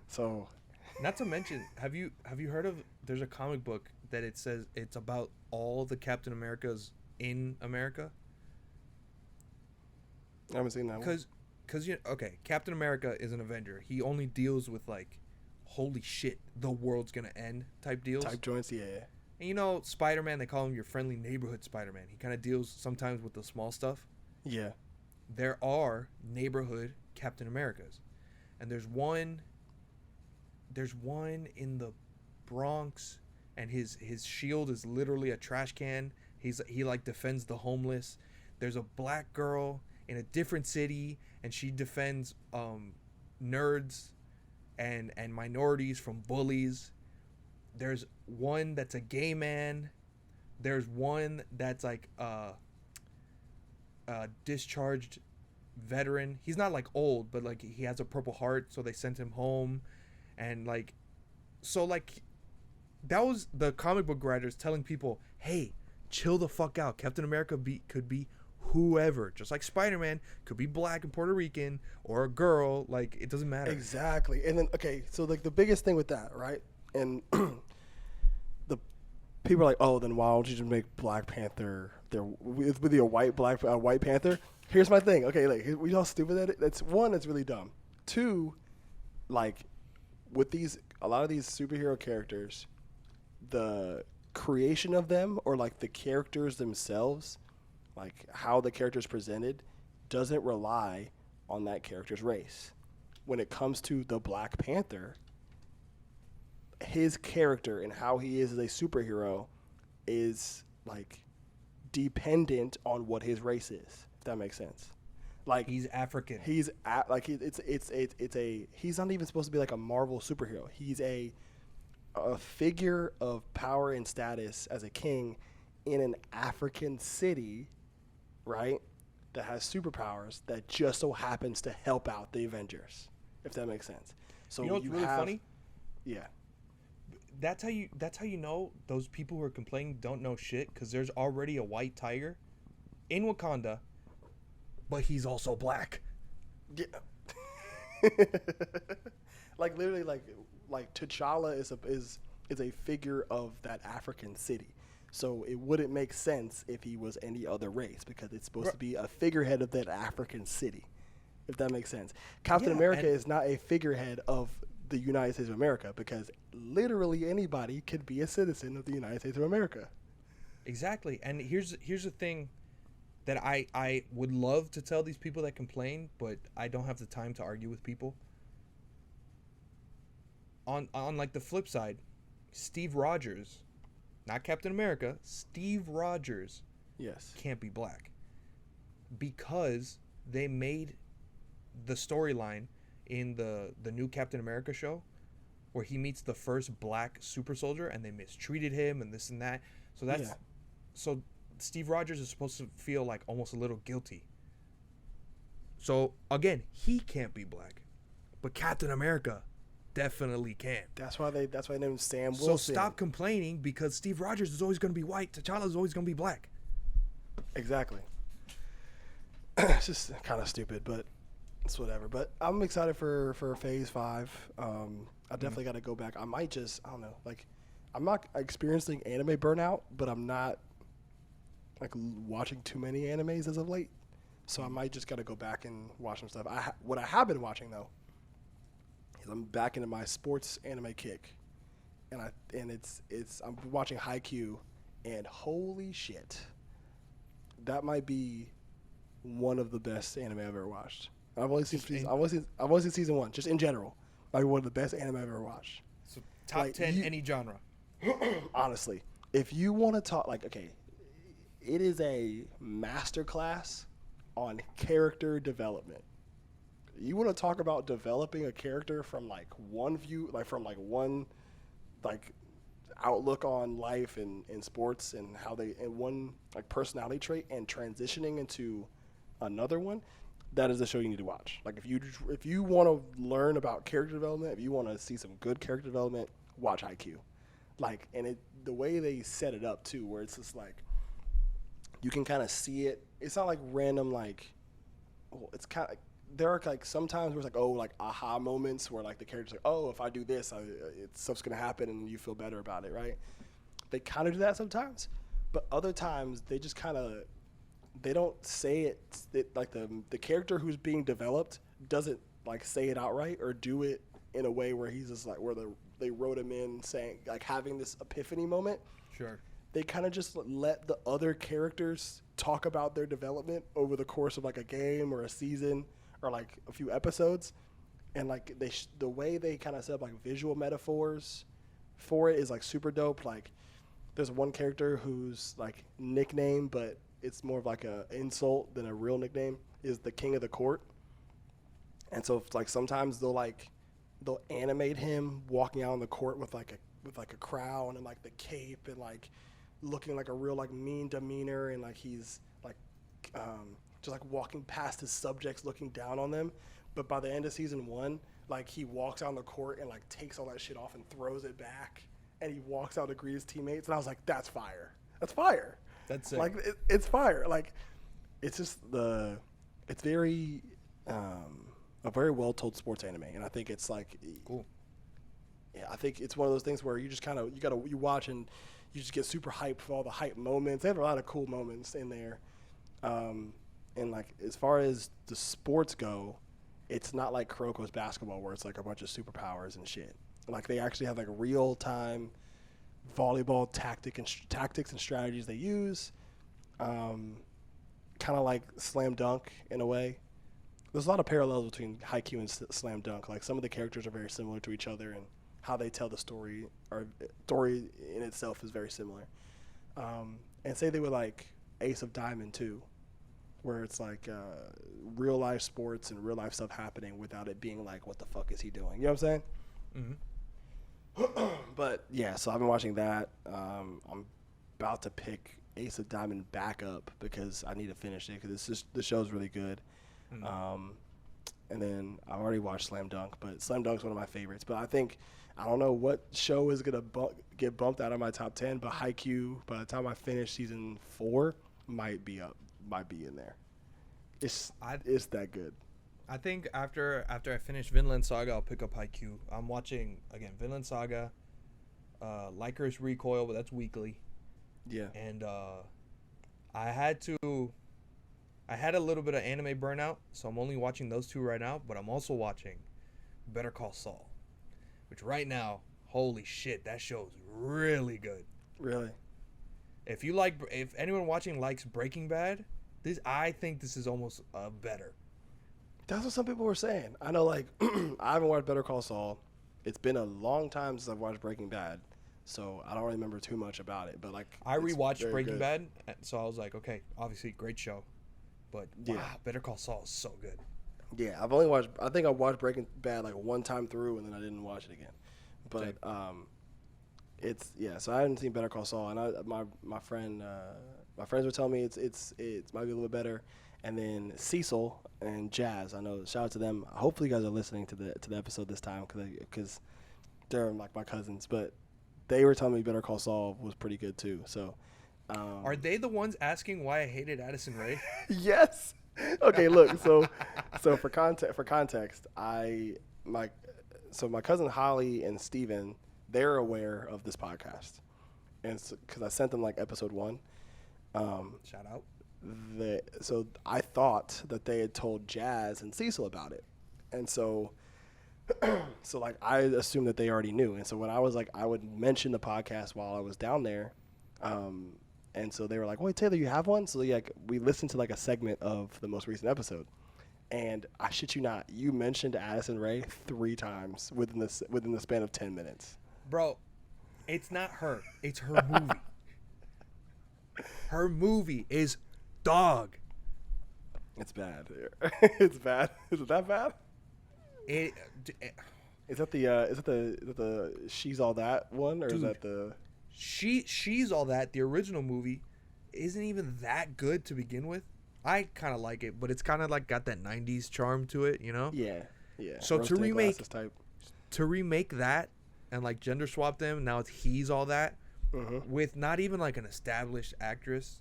So, not to mention, have you heard of? There's a comic book that it says it's about all the Captain Americas in America. I haven't seen that one. Because Captain America is an Avenger. He only deals with like, holy shit, the world's gonna end type deals. Type joints, yeah. And you know, Spider-Man, they call him your friendly neighborhood Spider-Man. He kind of deals sometimes with the small stuff. Yeah. There are neighborhood Captain Americas. And there's one in the Bronx, and his shield is literally a trash can. He like defends the homeless. There's a black girl in a different city, and she defends nerds and minorities from bullies. There's one that's a gay man. There's one that's like a discharged veteran. He's not like old, but like he has a Purple Heart, so they sent him home. And like, so like, that was the comic book writers telling people, hey, chill the fuck out. Captain America could be whoever, just like Spider-Man could be black and Puerto Rican or a girl. Like, it doesn't matter. Exactly. And then, okay, so like the biggest thing with that, right? And the people are like, oh, then why don't you just make Black Panther They're with a white panther. Here's my thing. Okay, like we all stupid at it. That's one. That's really dumb. Two, like with a lot of these superhero characters, the creation of them or like the characters themselves, like how the character's presented, doesn't rely on that character's race. When it comes to the Black Panther, his character and how he is as a superhero is like dependent on what his race is. If that makes sense. Like he's African. He's he's not even supposed to be like a Marvel superhero. He's a figure of power and status as a king in an African city, right? That has superpowers that just so happens to help out the Avengers. If that makes sense. So you know what's really funny? Yeah. That's how you know those people who are complaining don't know shit, because there's already a white tiger in Wakanda, but he's also black. Yeah. Like literally, like T'Challa is a figure of that African city. So it wouldn't make sense if he was any other race, because it's supposed to be a figurehead of that African city. If that makes sense. Captain America is not a figurehead of the United States of America, because literally anybody could be a citizen of the United States of America. Exactly. And here's the thing that I would love to tell these people that complain, but I don't have the time to argue with people. On like the flip side, Steve Rogers, not Captain America, Steve Rogers, yes, can't be black, because they made the storyline in the new Captain America show where he meets the first black super soldier and they mistreated him and this and that. So that's so Steve Rogers is supposed to feel like almost a little guilty. So again, he can't be black, but Captain America definitely can. That's why they named him Sam Wilson. So stop complaining, because Steve Rogers is always going to be white. T'Challa is always going to be black. Exactly. It's just kind of stupid, but it's whatever. But I'm excited for Phase 5. I definitely got to go back. I don't know. Like, I'm not experiencing anime burnout, but I'm not like watching too many animes as of late. So I might just got to go back and watch some stuff. What I have been watching though is I'm back into my sports anime kick, and I'm watching Haikyuu, and holy shit, that might be one of the best anime I've ever watched. I've only seen season 1, just in general. Like one of the best anime I've ever watched. So top 10 any genre. Honestly, if you want to talk, like, okay, it is a masterclass on character development. You want to talk about developing a character from like one view, like from like one like outlook on life and sports, and how they and one like personality trait, and transitioning into another one. That is the show you need to watch. Like if you want to learn about character development, if you want to see some good character development, watch Haikyuu. Like, and the way they set it up too, where it's just like you can kind of see it. It's not like random, like, well, it's kind of, there are like sometimes where it's like, oh, like aha moments where like the character's like, oh, if I do this, stuff's gonna happen, and you feel better about it, right? They kind of do that sometimes, but other times they just kind of, they don't say it like the character who's being developed doesn't like say it outright or do it in a way where he's just like, where they wrote him in saying, like, having this epiphany moment. Sure. They kind of just let the other characters talk about their development over the course of like a game or a season or like a few episodes, and like the way they kind of set up like visual metaphors for it is like super dope. Like, there's one character whose like nickname, but it's more of like a insult than a real nickname, is the King of the Court. And so like sometimes they'll animate him walking out on the court with like a crown and like the cape and like looking like a real like mean demeanor, and like he's like just like walking past his subjects, looking down on them. But by the end of season 1, like he walks out on the court and like takes all that shit off and throws it back, and he walks out to greet his teammates. And I was like, that's fire. That's fire. That's it. Like it's fire. Like it's just it's very a very well told sports anime, and I think it's like cool. yeah, I think it's one of those things where you just kind of you watch and you just get super hyped for all the hype moments. They have a lot of cool moments in there. And like as far as the sports go, it's not like Kuroko's basketball where it's like a bunch of superpowers and shit. Like they actually have like real time volleyball tactics and strategies they use. Kind of like Slam Dunk in a way. There's a lot of parallels between Haikyuu and Slam Dunk. Like some of the characters are very similar to each other, and how they tell the story or story in itself is very similar. And say they were like Ace of Diamond too, where it's like real life sports and real life stuff happening without it being like, what the fuck is he doing? You know what I'm saying? Mm-hmm. But yeah, so I've been watching that. I'm about to pick Ace of Diamond back up because I need to finish it because the show's really good. Mm-hmm. And then I already watched Slam Dunk, but Slam Dunk's one of my favorites. But I don't know what show is gonna get bumped out of my top 10, but Haikyuu, by the time I finish season 4, might be in there. It's that good. I think after I finish Vinland Saga, I'll pick up Haikyuu. I'm watching again Vinland Saga, Lycur's Recoil, but that's weekly. Yeah. And I had a little bit of anime burnout, so I'm only watching those 2 right now. But I'm also watching Better Call Saul, which right now, holy shit, that show is really good. Really. If anyone watching likes Breaking Bad, I think this is almost better. That's what some people were saying. I know, like, I haven't watched Better Call Saul. It's been a long time since I've watched Breaking Bad, so I don't remember too much about it. But like, I rewatched Breaking Bad, so I was like, okay, obviously great show, but wow, Better Call Saul is so good. Yeah, I think I watched Breaking Bad like one time through, and then I didn't watch it again. But so I haven't seen Better Call Saul, and my friends were telling me it's might be a little better. And then Cecil and Jazz, I know, shout out to them. Hopefully you guys are listening to the episode this time because they're like my cousins. But they were telling me Better Call Saul was pretty good too. So are they the ones asking why I hated Addison Rae? Yes. Okay, look. So for context, my cousin Holly and Steven, they're aware of this podcast, and because I sent them like episode 1. Shout out. So I thought that they had told Jazz and Cecil about it, and so like I assumed that they already knew. And so when I was like, I would mention the podcast while I was down there, and so they were like, "Wait, Taylor, you have one?" So like we listened to like a segment of the most recent episode, and I shit you not, you mentioned Addison Rae 3 times within the span of 10 minutes. Bro, it's not her; it's her movie. Her movie is dog. It's bad. It's bad. Is it that bad? Is that the She's All That one, or dude, is that the She's All That? The original movie isn't even that good to begin with. I kind of like it, but it's kind of like got that 90s charm to it, you know? Yeah. So to remake that and like gender swap them, now it's He's All That, with not even like an established actress.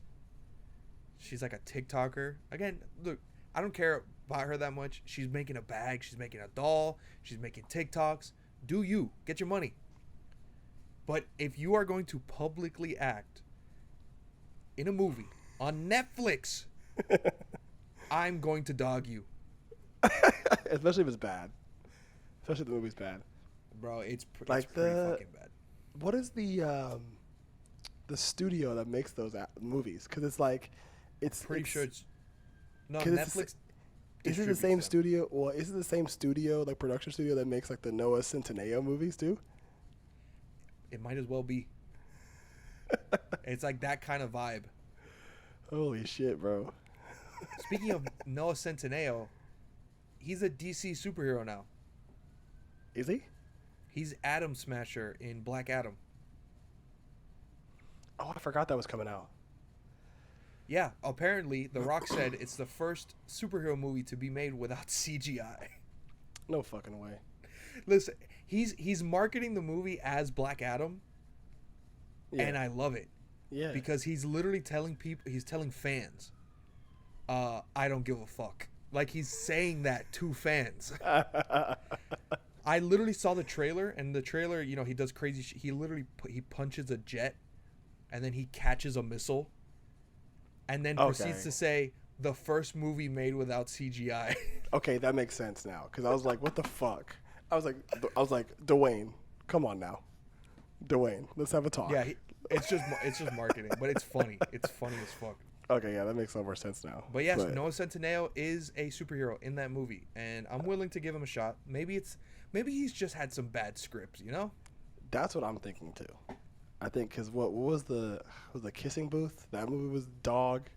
She's like a TikToker. Again, look, I don't care about her that much. She's making a bag. She's making a doll. She's making TikToks. Do you. Get your money. But if you are going to publicly act in a movie on Netflix, I'm going to dog you. Especially if it's bad. Especially if the movie's bad. Bro, it's pretty fucking bad. What is the studio that makes those movies? Because it's like... Pretty sure it's Netflix. Is it the same studio? Well, is it the same studio, like production studio, that makes like the Noah Centineo movies too? It might as well be. It's like that kind of vibe. Holy shit, bro! Speaking of Noah Centineo, he's a DC superhero now. Is he? He's Atom Smasher in Black Adam. Oh, I forgot that was coming out. Yeah, apparently The Rock said it's the first superhero movie to be made without CGI. No fucking way. Listen, he's marketing the movie as Black Adam, and I love it. Yeah. Because he's literally telling fans, I don't give a fuck. Like he's saying that to fans. I literally saw the trailer, and the trailer, he does crazy shit. He literally he punches a jet, and then he catches a missile, and then proceeds to say the first movie made without CGI. Okay, that makes sense now, because I was like, what the fuck? I was like, Dwayne, come on now, Dwayne, let's have a talk. Yeah, it's just marketing, but it's funny. It's funny as fuck. Okay, yeah, that makes a lot more sense now. But yes, Noah Centineo is a superhero in that movie, and I'm willing to give him a shot. Maybe he's just had some bad scripts, That's what I'm thinking too. I think because what was the Kissing Booth? That movie was dog.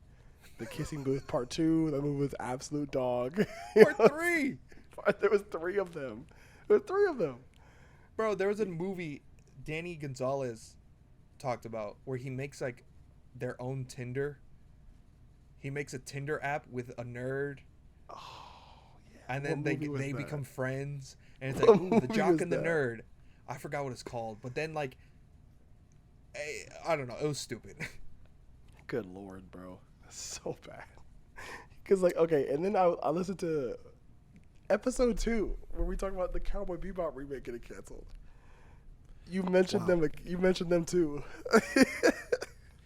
The Kissing Booth Part 2. That movie was absolute dog. Part 3. There was 3 of them. There were 3 of them. Bro, there was a movie Danny Gonzalez talked about where he makes like their own Tinder. He makes a Tinder app with a nerd. Oh, yeah. And then they become friends. And it's What like, ooh, the jock was and the that? nerd. I forgot what it's called. But then, like, I don't know. It was stupid. Good Lord, bro. That's so bad. Because, like, okay, and then I listened to episode 2 where we talk about the Cowboy Bebop remake getting canceled. You mentioned them. You mentioned them, too.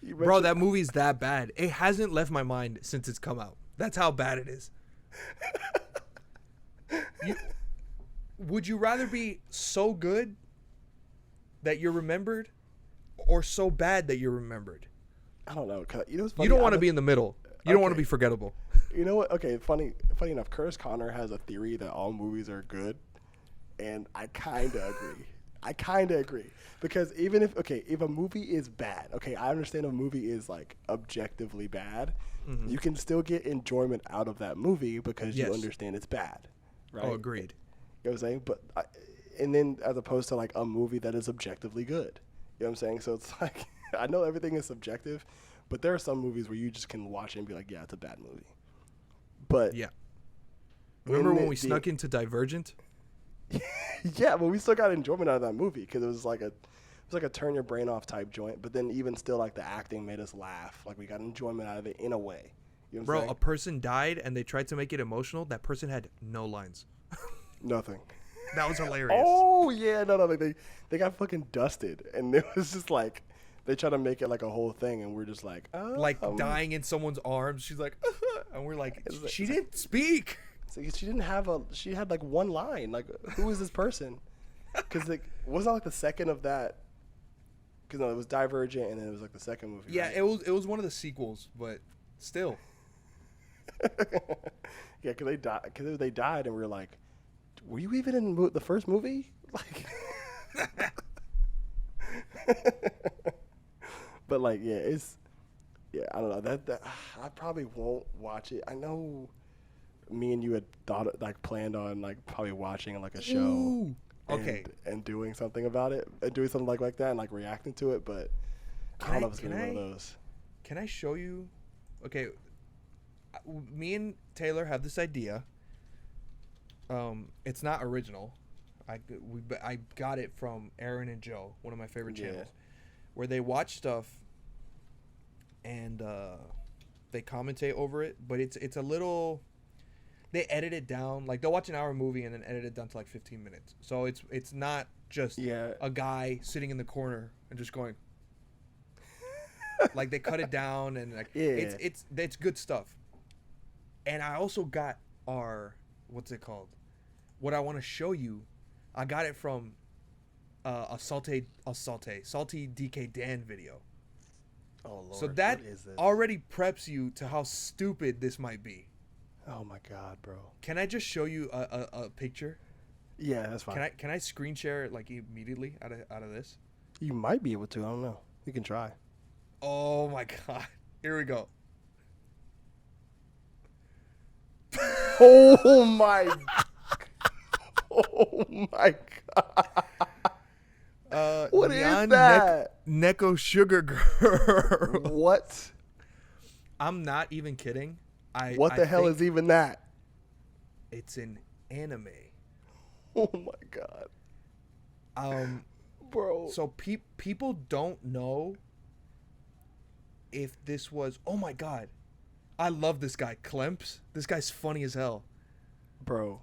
Bro, that movie's that bad. It hasn't left my mind since it's come out. That's how bad it is. Would you rather be so good that you're remembered or so bad that you're remembered? I don't know. You don't want to be in the middle. You don't want to be forgettable. You know what? Okay, funny enough, Curtis Connor has a theory that all movies are good, and I kind of agree. Because even if a movie is bad, okay, I understand a movie is like objectively bad, you can still get enjoyment out of that movie because you understand it's bad, right? Oh, agreed. You know what I'm saying? But and then as opposed to like a movie that is objectively good, you know what I'm saying? So it's like I know everything is subjective, but there are some movies where you just can watch it and be like, yeah, it's a bad movie. But yeah, remember when we snuck into Divergent? Yeah, but we still got enjoyment out of that movie because it was like a turn your brain off type joint. But then even still, like the acting made us laugh. Like we got enjoyment out of it in a way. You know what I'm saying? A person died and they tried to make it emotional. That person had no lines. Nothing. That was hilarious. Oh yeah, no, they got fucking dusted, and it was just like they tried to make it like a whole thing, and we're just like, dying in someone's arms. She's like, and we're like, she didn't speak. So she had like one line. Like, who is this person? Because like, wasn't like the second of that. Because no, it was Divergent, and then it was like the second movie. Yeah, right? it was one of the sequels, but still. Yeah, because they died, and we were like, were you even in the first movie? Like, but like, yeah, I don't know that I probably won't watch it. I know. Me and you had planned on like probably watching like a show. Ooh, okay. And doing something about it, and doing something like that, and like reacting to it. But I don't know if it's gonna be one of those. Can I show you? Okay, me and Taylor have this idea. It's not original. I got it from Aaron and Joe, one of my favorite channels, where they watch stuff and they commentate over it. But it's a little. They edit it down. Like, they'll watch an hour movie and then edit it down to like 15 minutes. So it's not just a guy sitting in the corner and just going. Like, they cut it down and like it's good stuff. And I also got what's it called? What I want to show you, I got it from a salty DK Dan video. Oh Lord! So that already preps you to how stupid this might be. Oh my God, bro! Can I just show you a picture? Yeah, that's fine. Can I screen share it like immediately out of this? You might be able to. I don't know. You can try. Oh my God! Here we go. Oh my! Oh my God! What is that? Neko Sugar Girl. What? I'm not even kidding. What the hell is even that? It's an anime. Oh my God. Bro. So people don't know if this was. Oh my God. I love this guy, Klemps. This guy's funny as hell. Bro.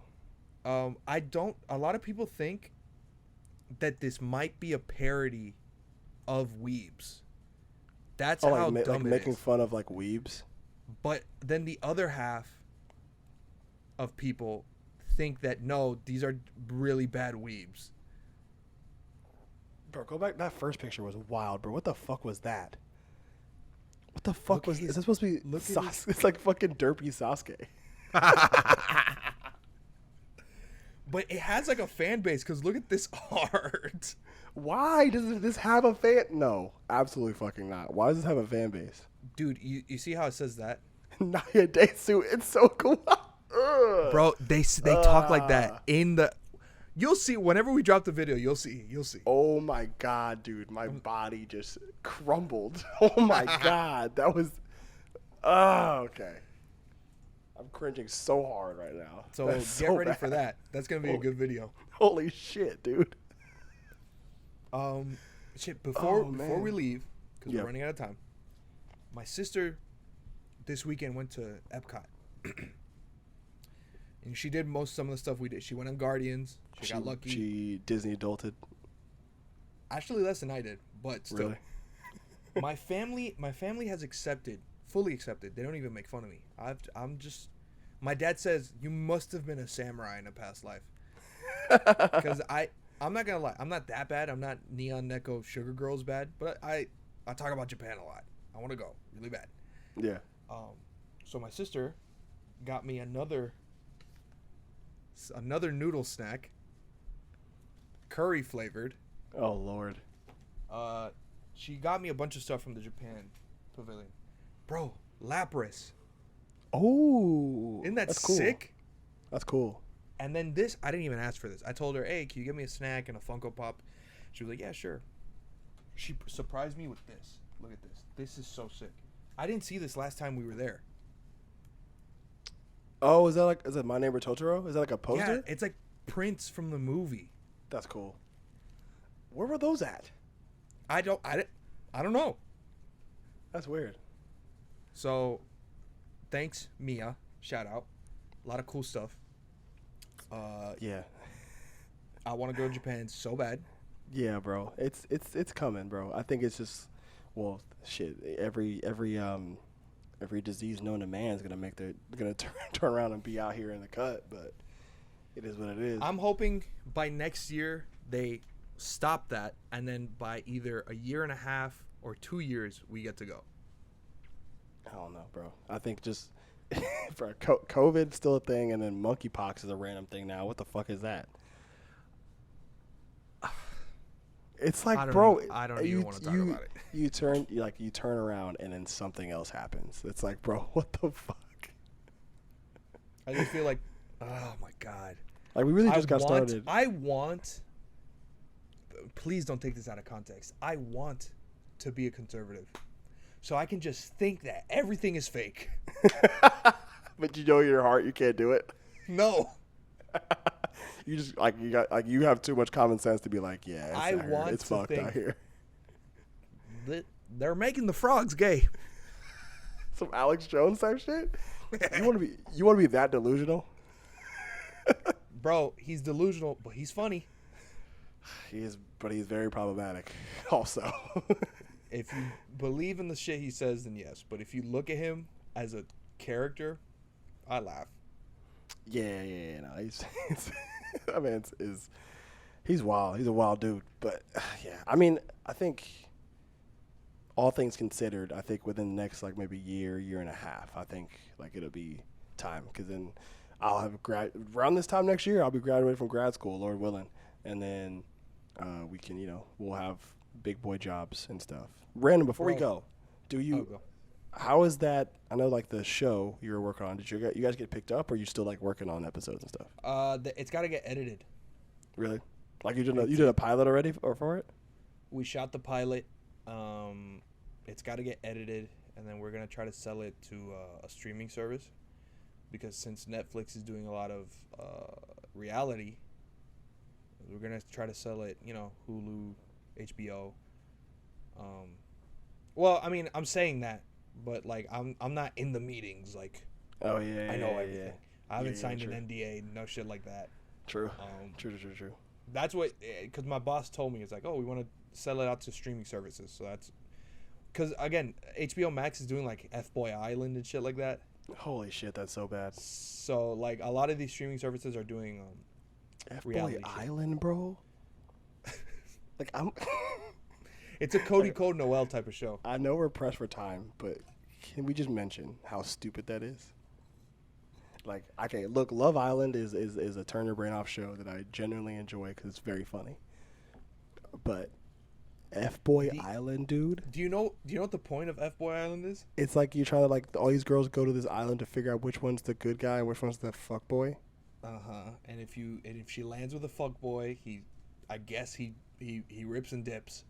I don't. A lot of people think that this might be a parody of weebs. That's how dumb like it making is. fun of like weebs. But then the other half of people think that no, these are really bad weebs. Bro, go back. That first picture was wild, bro. What the fuck was that? What the fuck was this? Is this supposed to be Sasuke? It's like fucking derpy Sasuke. But it has like a fan base because look at this art. Why does this have a fan? No, absolutely fucking not. Why does this have a fan base? Dude, you see how it says that? Naya Daesu, it's so cool. Bro, they talk like that in the. You'll see whenever we drop the video. You'll see. Oh my god, dude, my body just crumbled. Oh my god, that was. Oh, okay. I'm cringing so hard right now. So get ready for that. That's gonna be a good video. Holy shit, dude. Before we leave, because we're running out of time. My sister this weekend went to Epcot. And she did some of the stuff we did. She went on Guardians. She got lucky. She Disney adulted. Actually, less than I did, but still. Really? my family has fully accepted. They don't even make fun of me. My dad says you must have been a samurai in a past life. Because I'm not gonna lie, I'm not that bad. I'm not Neon Neko Sugar Girls bad, but I talk about Japan a lot. I want to go really bad. Yeah. So my sister got me another noodle snack, curry flavored. Oh Lord. She got me a bunch of stuff from the Japan pavilion. Bro, Lapras. Oh. Isn't that cool. sick? That's cool. And then this, I didn't even ask for this. I told her, hey, can you get me a snack and a Funko Pop? She was like, yeah, sure. She surprised me with this. Look at this. This is so sick. I didn't see this last time we were there. Oh, is that My Neighbor Totoro? Is that like a poster? Yeah, it's like prints from the movie. That's cool. Where were those at? I don't know. That's weird. So, thanks, Mia. Shout out. A lot of cool stuff. Yeah. I want to go to Japan so bad. Yeah, bro. It's coming, bro. I think it's just, well, shit. Every disease known to man is gonna turn around and be out here in the cut. But it is what it is. I'm hoping by next year they stop that, and then by either a year and a half or 2 years we get to go. I don't know, bro. I think just for COVID's still a thing, and then monkeypox is a random thing now. What the fuck is that? It's like, I don't even want to talk about it. You turn around and then something else happens. It's like, bro, what the fuck? I just feel like, oh my god. Like we really just got started. Please don't take this out of context. I want to be a conservative, so I can just think that everything is fake. But you know in your heart you can't do it. No. You just you have too much common sense to be like, yeah, it's fucked out here. They're making the frogs gay. Some Alex Jones type shit. You want to be that delusional? Bro, he's delusional, but he's funny. He is, but he's very problematic also. If you believe in the shit he says, then yes. But if you look at him as a character, I laugh. Yeah. No, he's wild. He's a wild dude. But yeah, I mean, I think all things considered, I think within the next like maybe year and a half, I think like it'll be time, because then I'll have around this time next year I'll be graduating from grad school, Lord willing, and then we can we'll have big boy jobs and stuff. Random, before we go, how is that? I know like the show you were working on. Did you guys get picked up, or are you still like working on episodes and stuff? It's got to get edited. Really? Like you did a pilot already for it? We shot the pilot. It's got to get edited, and then we're gonna try to sell it to a streaming service, because since Netflix is doing a lot of reality, we're gonna try to sell it. Hulu, HBO. Well, I mean, I'm saying that, but like I'm not in the meetings. Like, oh yeah, I know everything. Yeah. I haven't signed an NDA, no shit like that. True. True. That's what, because my boss told me, it's like, oh, we want to sell it out to streaming services. So that's, because again, HBO Max is doing like F-Boy Island and shit like that. Holy shit, that's so bad. So like a lot of these streaming services are doing F-Boy Island, bro. Like I'm. It's a Cody Code Noel type of show. I know we're pressed for time, but can we just mention how stupid that is? Like, okay, look, Love Island is a turn your brain off show that I genuinely enjoy because it's very funny. But F-Boy Island, dude. Do you know what the point of F-Boy Island is? It's like you try to, like, all these girls go to this island to figure out which one's the good guy and which one's the fuck boy. And if she lands with a fuck boy, I guess he rips and dips.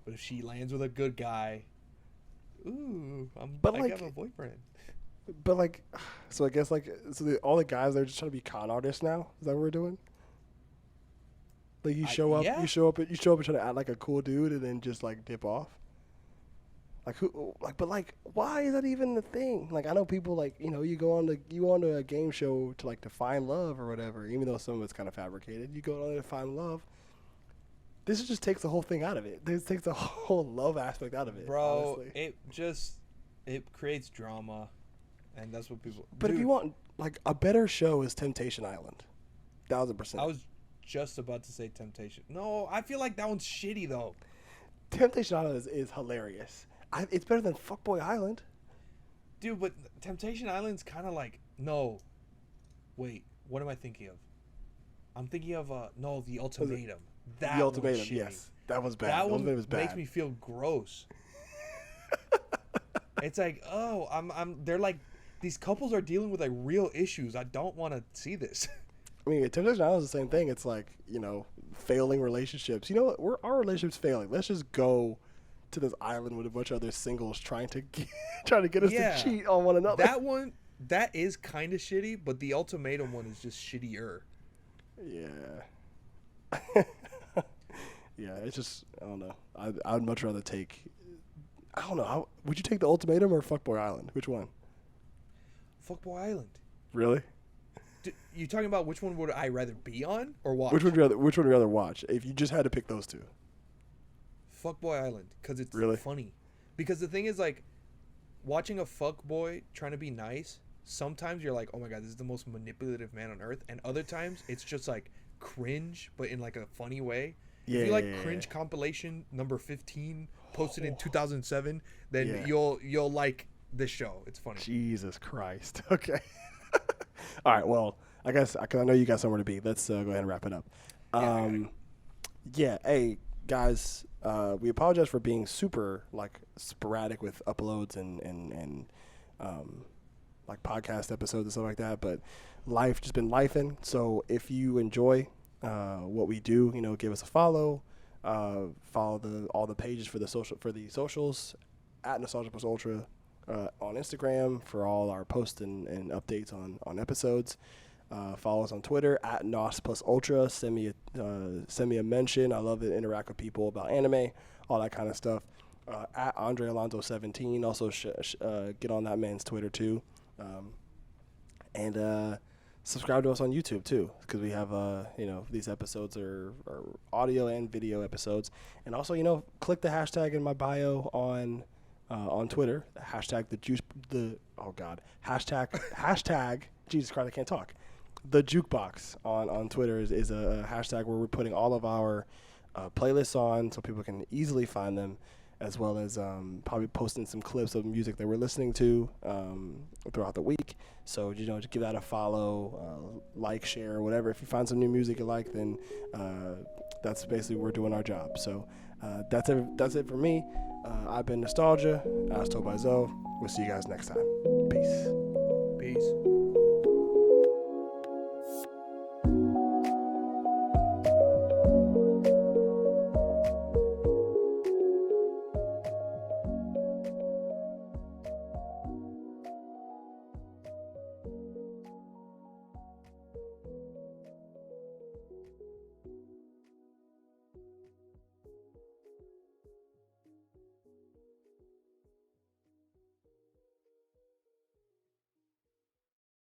But if she lands with a good guy, I have a boyfriend. But like, so I guess like, all the guys they're just trying to be con artists now. Is that what we're doing? Like you show up and try to act like a cool dude and then just like dip off. Like but like, why is that even the thing? Like I know people like, you go on to a game show to find love or whatever. Even though some of it's kind of fabricated, you go on there to find love. This just takes the whole thing out of it. This takes the whole love aspect out of it. Bro, honestly. it creates drama. And that's what people. But if you want like a better show, is Temptation Island, 1000%. I was just about to say Temptation. No, I feel like that one's shitty though. Temptation Island is hilarious. It's better than Fuckboy Island. Dude, but Temptation Island's kind of like Wait, what am I thinking of? I'm thinking of The Ultimatum. The Ultimatum, yes, that was bad. That one was bad. Makes me feel gross. It's like, they're like. These couples are dealing with like real issues. I don't want to see this. I mean, Temptation Island is the same thing. It's like, failing relationships. You know what? Our relationship's failing. Let's just go to this island with a bunch of other singles trying to get us to cheat on one another. That is kind of shitty, but the Ultimatum one is just shittier. Yeah. Yeah, it's just, I don't know. I'd much rather take, I don't know. Would you take the Ultimatum or Fuckboy Island? Which one? Fuckboy Island. Really? You talking about which one would I rather be on or watch? Which one would you rather watch if you just had to pick those two? Fuckboy Island, because it's really funny. Because the thing is, like, watching a fuckboy trying to be nice, sometimes you're like, oh my god, this is the most manipulative man on earth, and other times it's just like cringe, but in like a funny way. Yeah, if you like cringe compilation number 15 posted in 2007, then you'll like this show. It's funny. Jesus Christ. Okay. All right. Well, I guess I know you got somewhere to be. Let's go ahead and wrap it up. Yeah. Hey guys, we apologize for being super sporadic with uploads and like podcast episodes and stuff like that. But life just been lifing. So if you enjoy what we do, give us a follow. Follow all the pages for the socials at Nostalgia Plus Ultra. On Instagram for all our posts and updates on episodes. Follow us on Twitter at Nos Plus Ultra. Send me a mention. I love to interact with people about anime, all that kind of stuff. At Andre Alonso 17. Also get on that man's Twitter too, and subscribe to us on YouTube too, because we have these episodes are audio and video episodes, and also click the hashtag in my bio on Twitter, hashtag Jesus Christ, I can't talk. The Jukebox on Twitter is a hashtag where we're putting all of our playlists on so people can easily find them, as well as probably posting some clips of music that we're listening to throughout the week. So, just give that a follow, like, share, whatever. If you find some new music you like, then that's basically we're doing our job. So that's it for me. I've been Nostalgia. I was told by Zoe. We'll see you guys next time. Peace. Peace.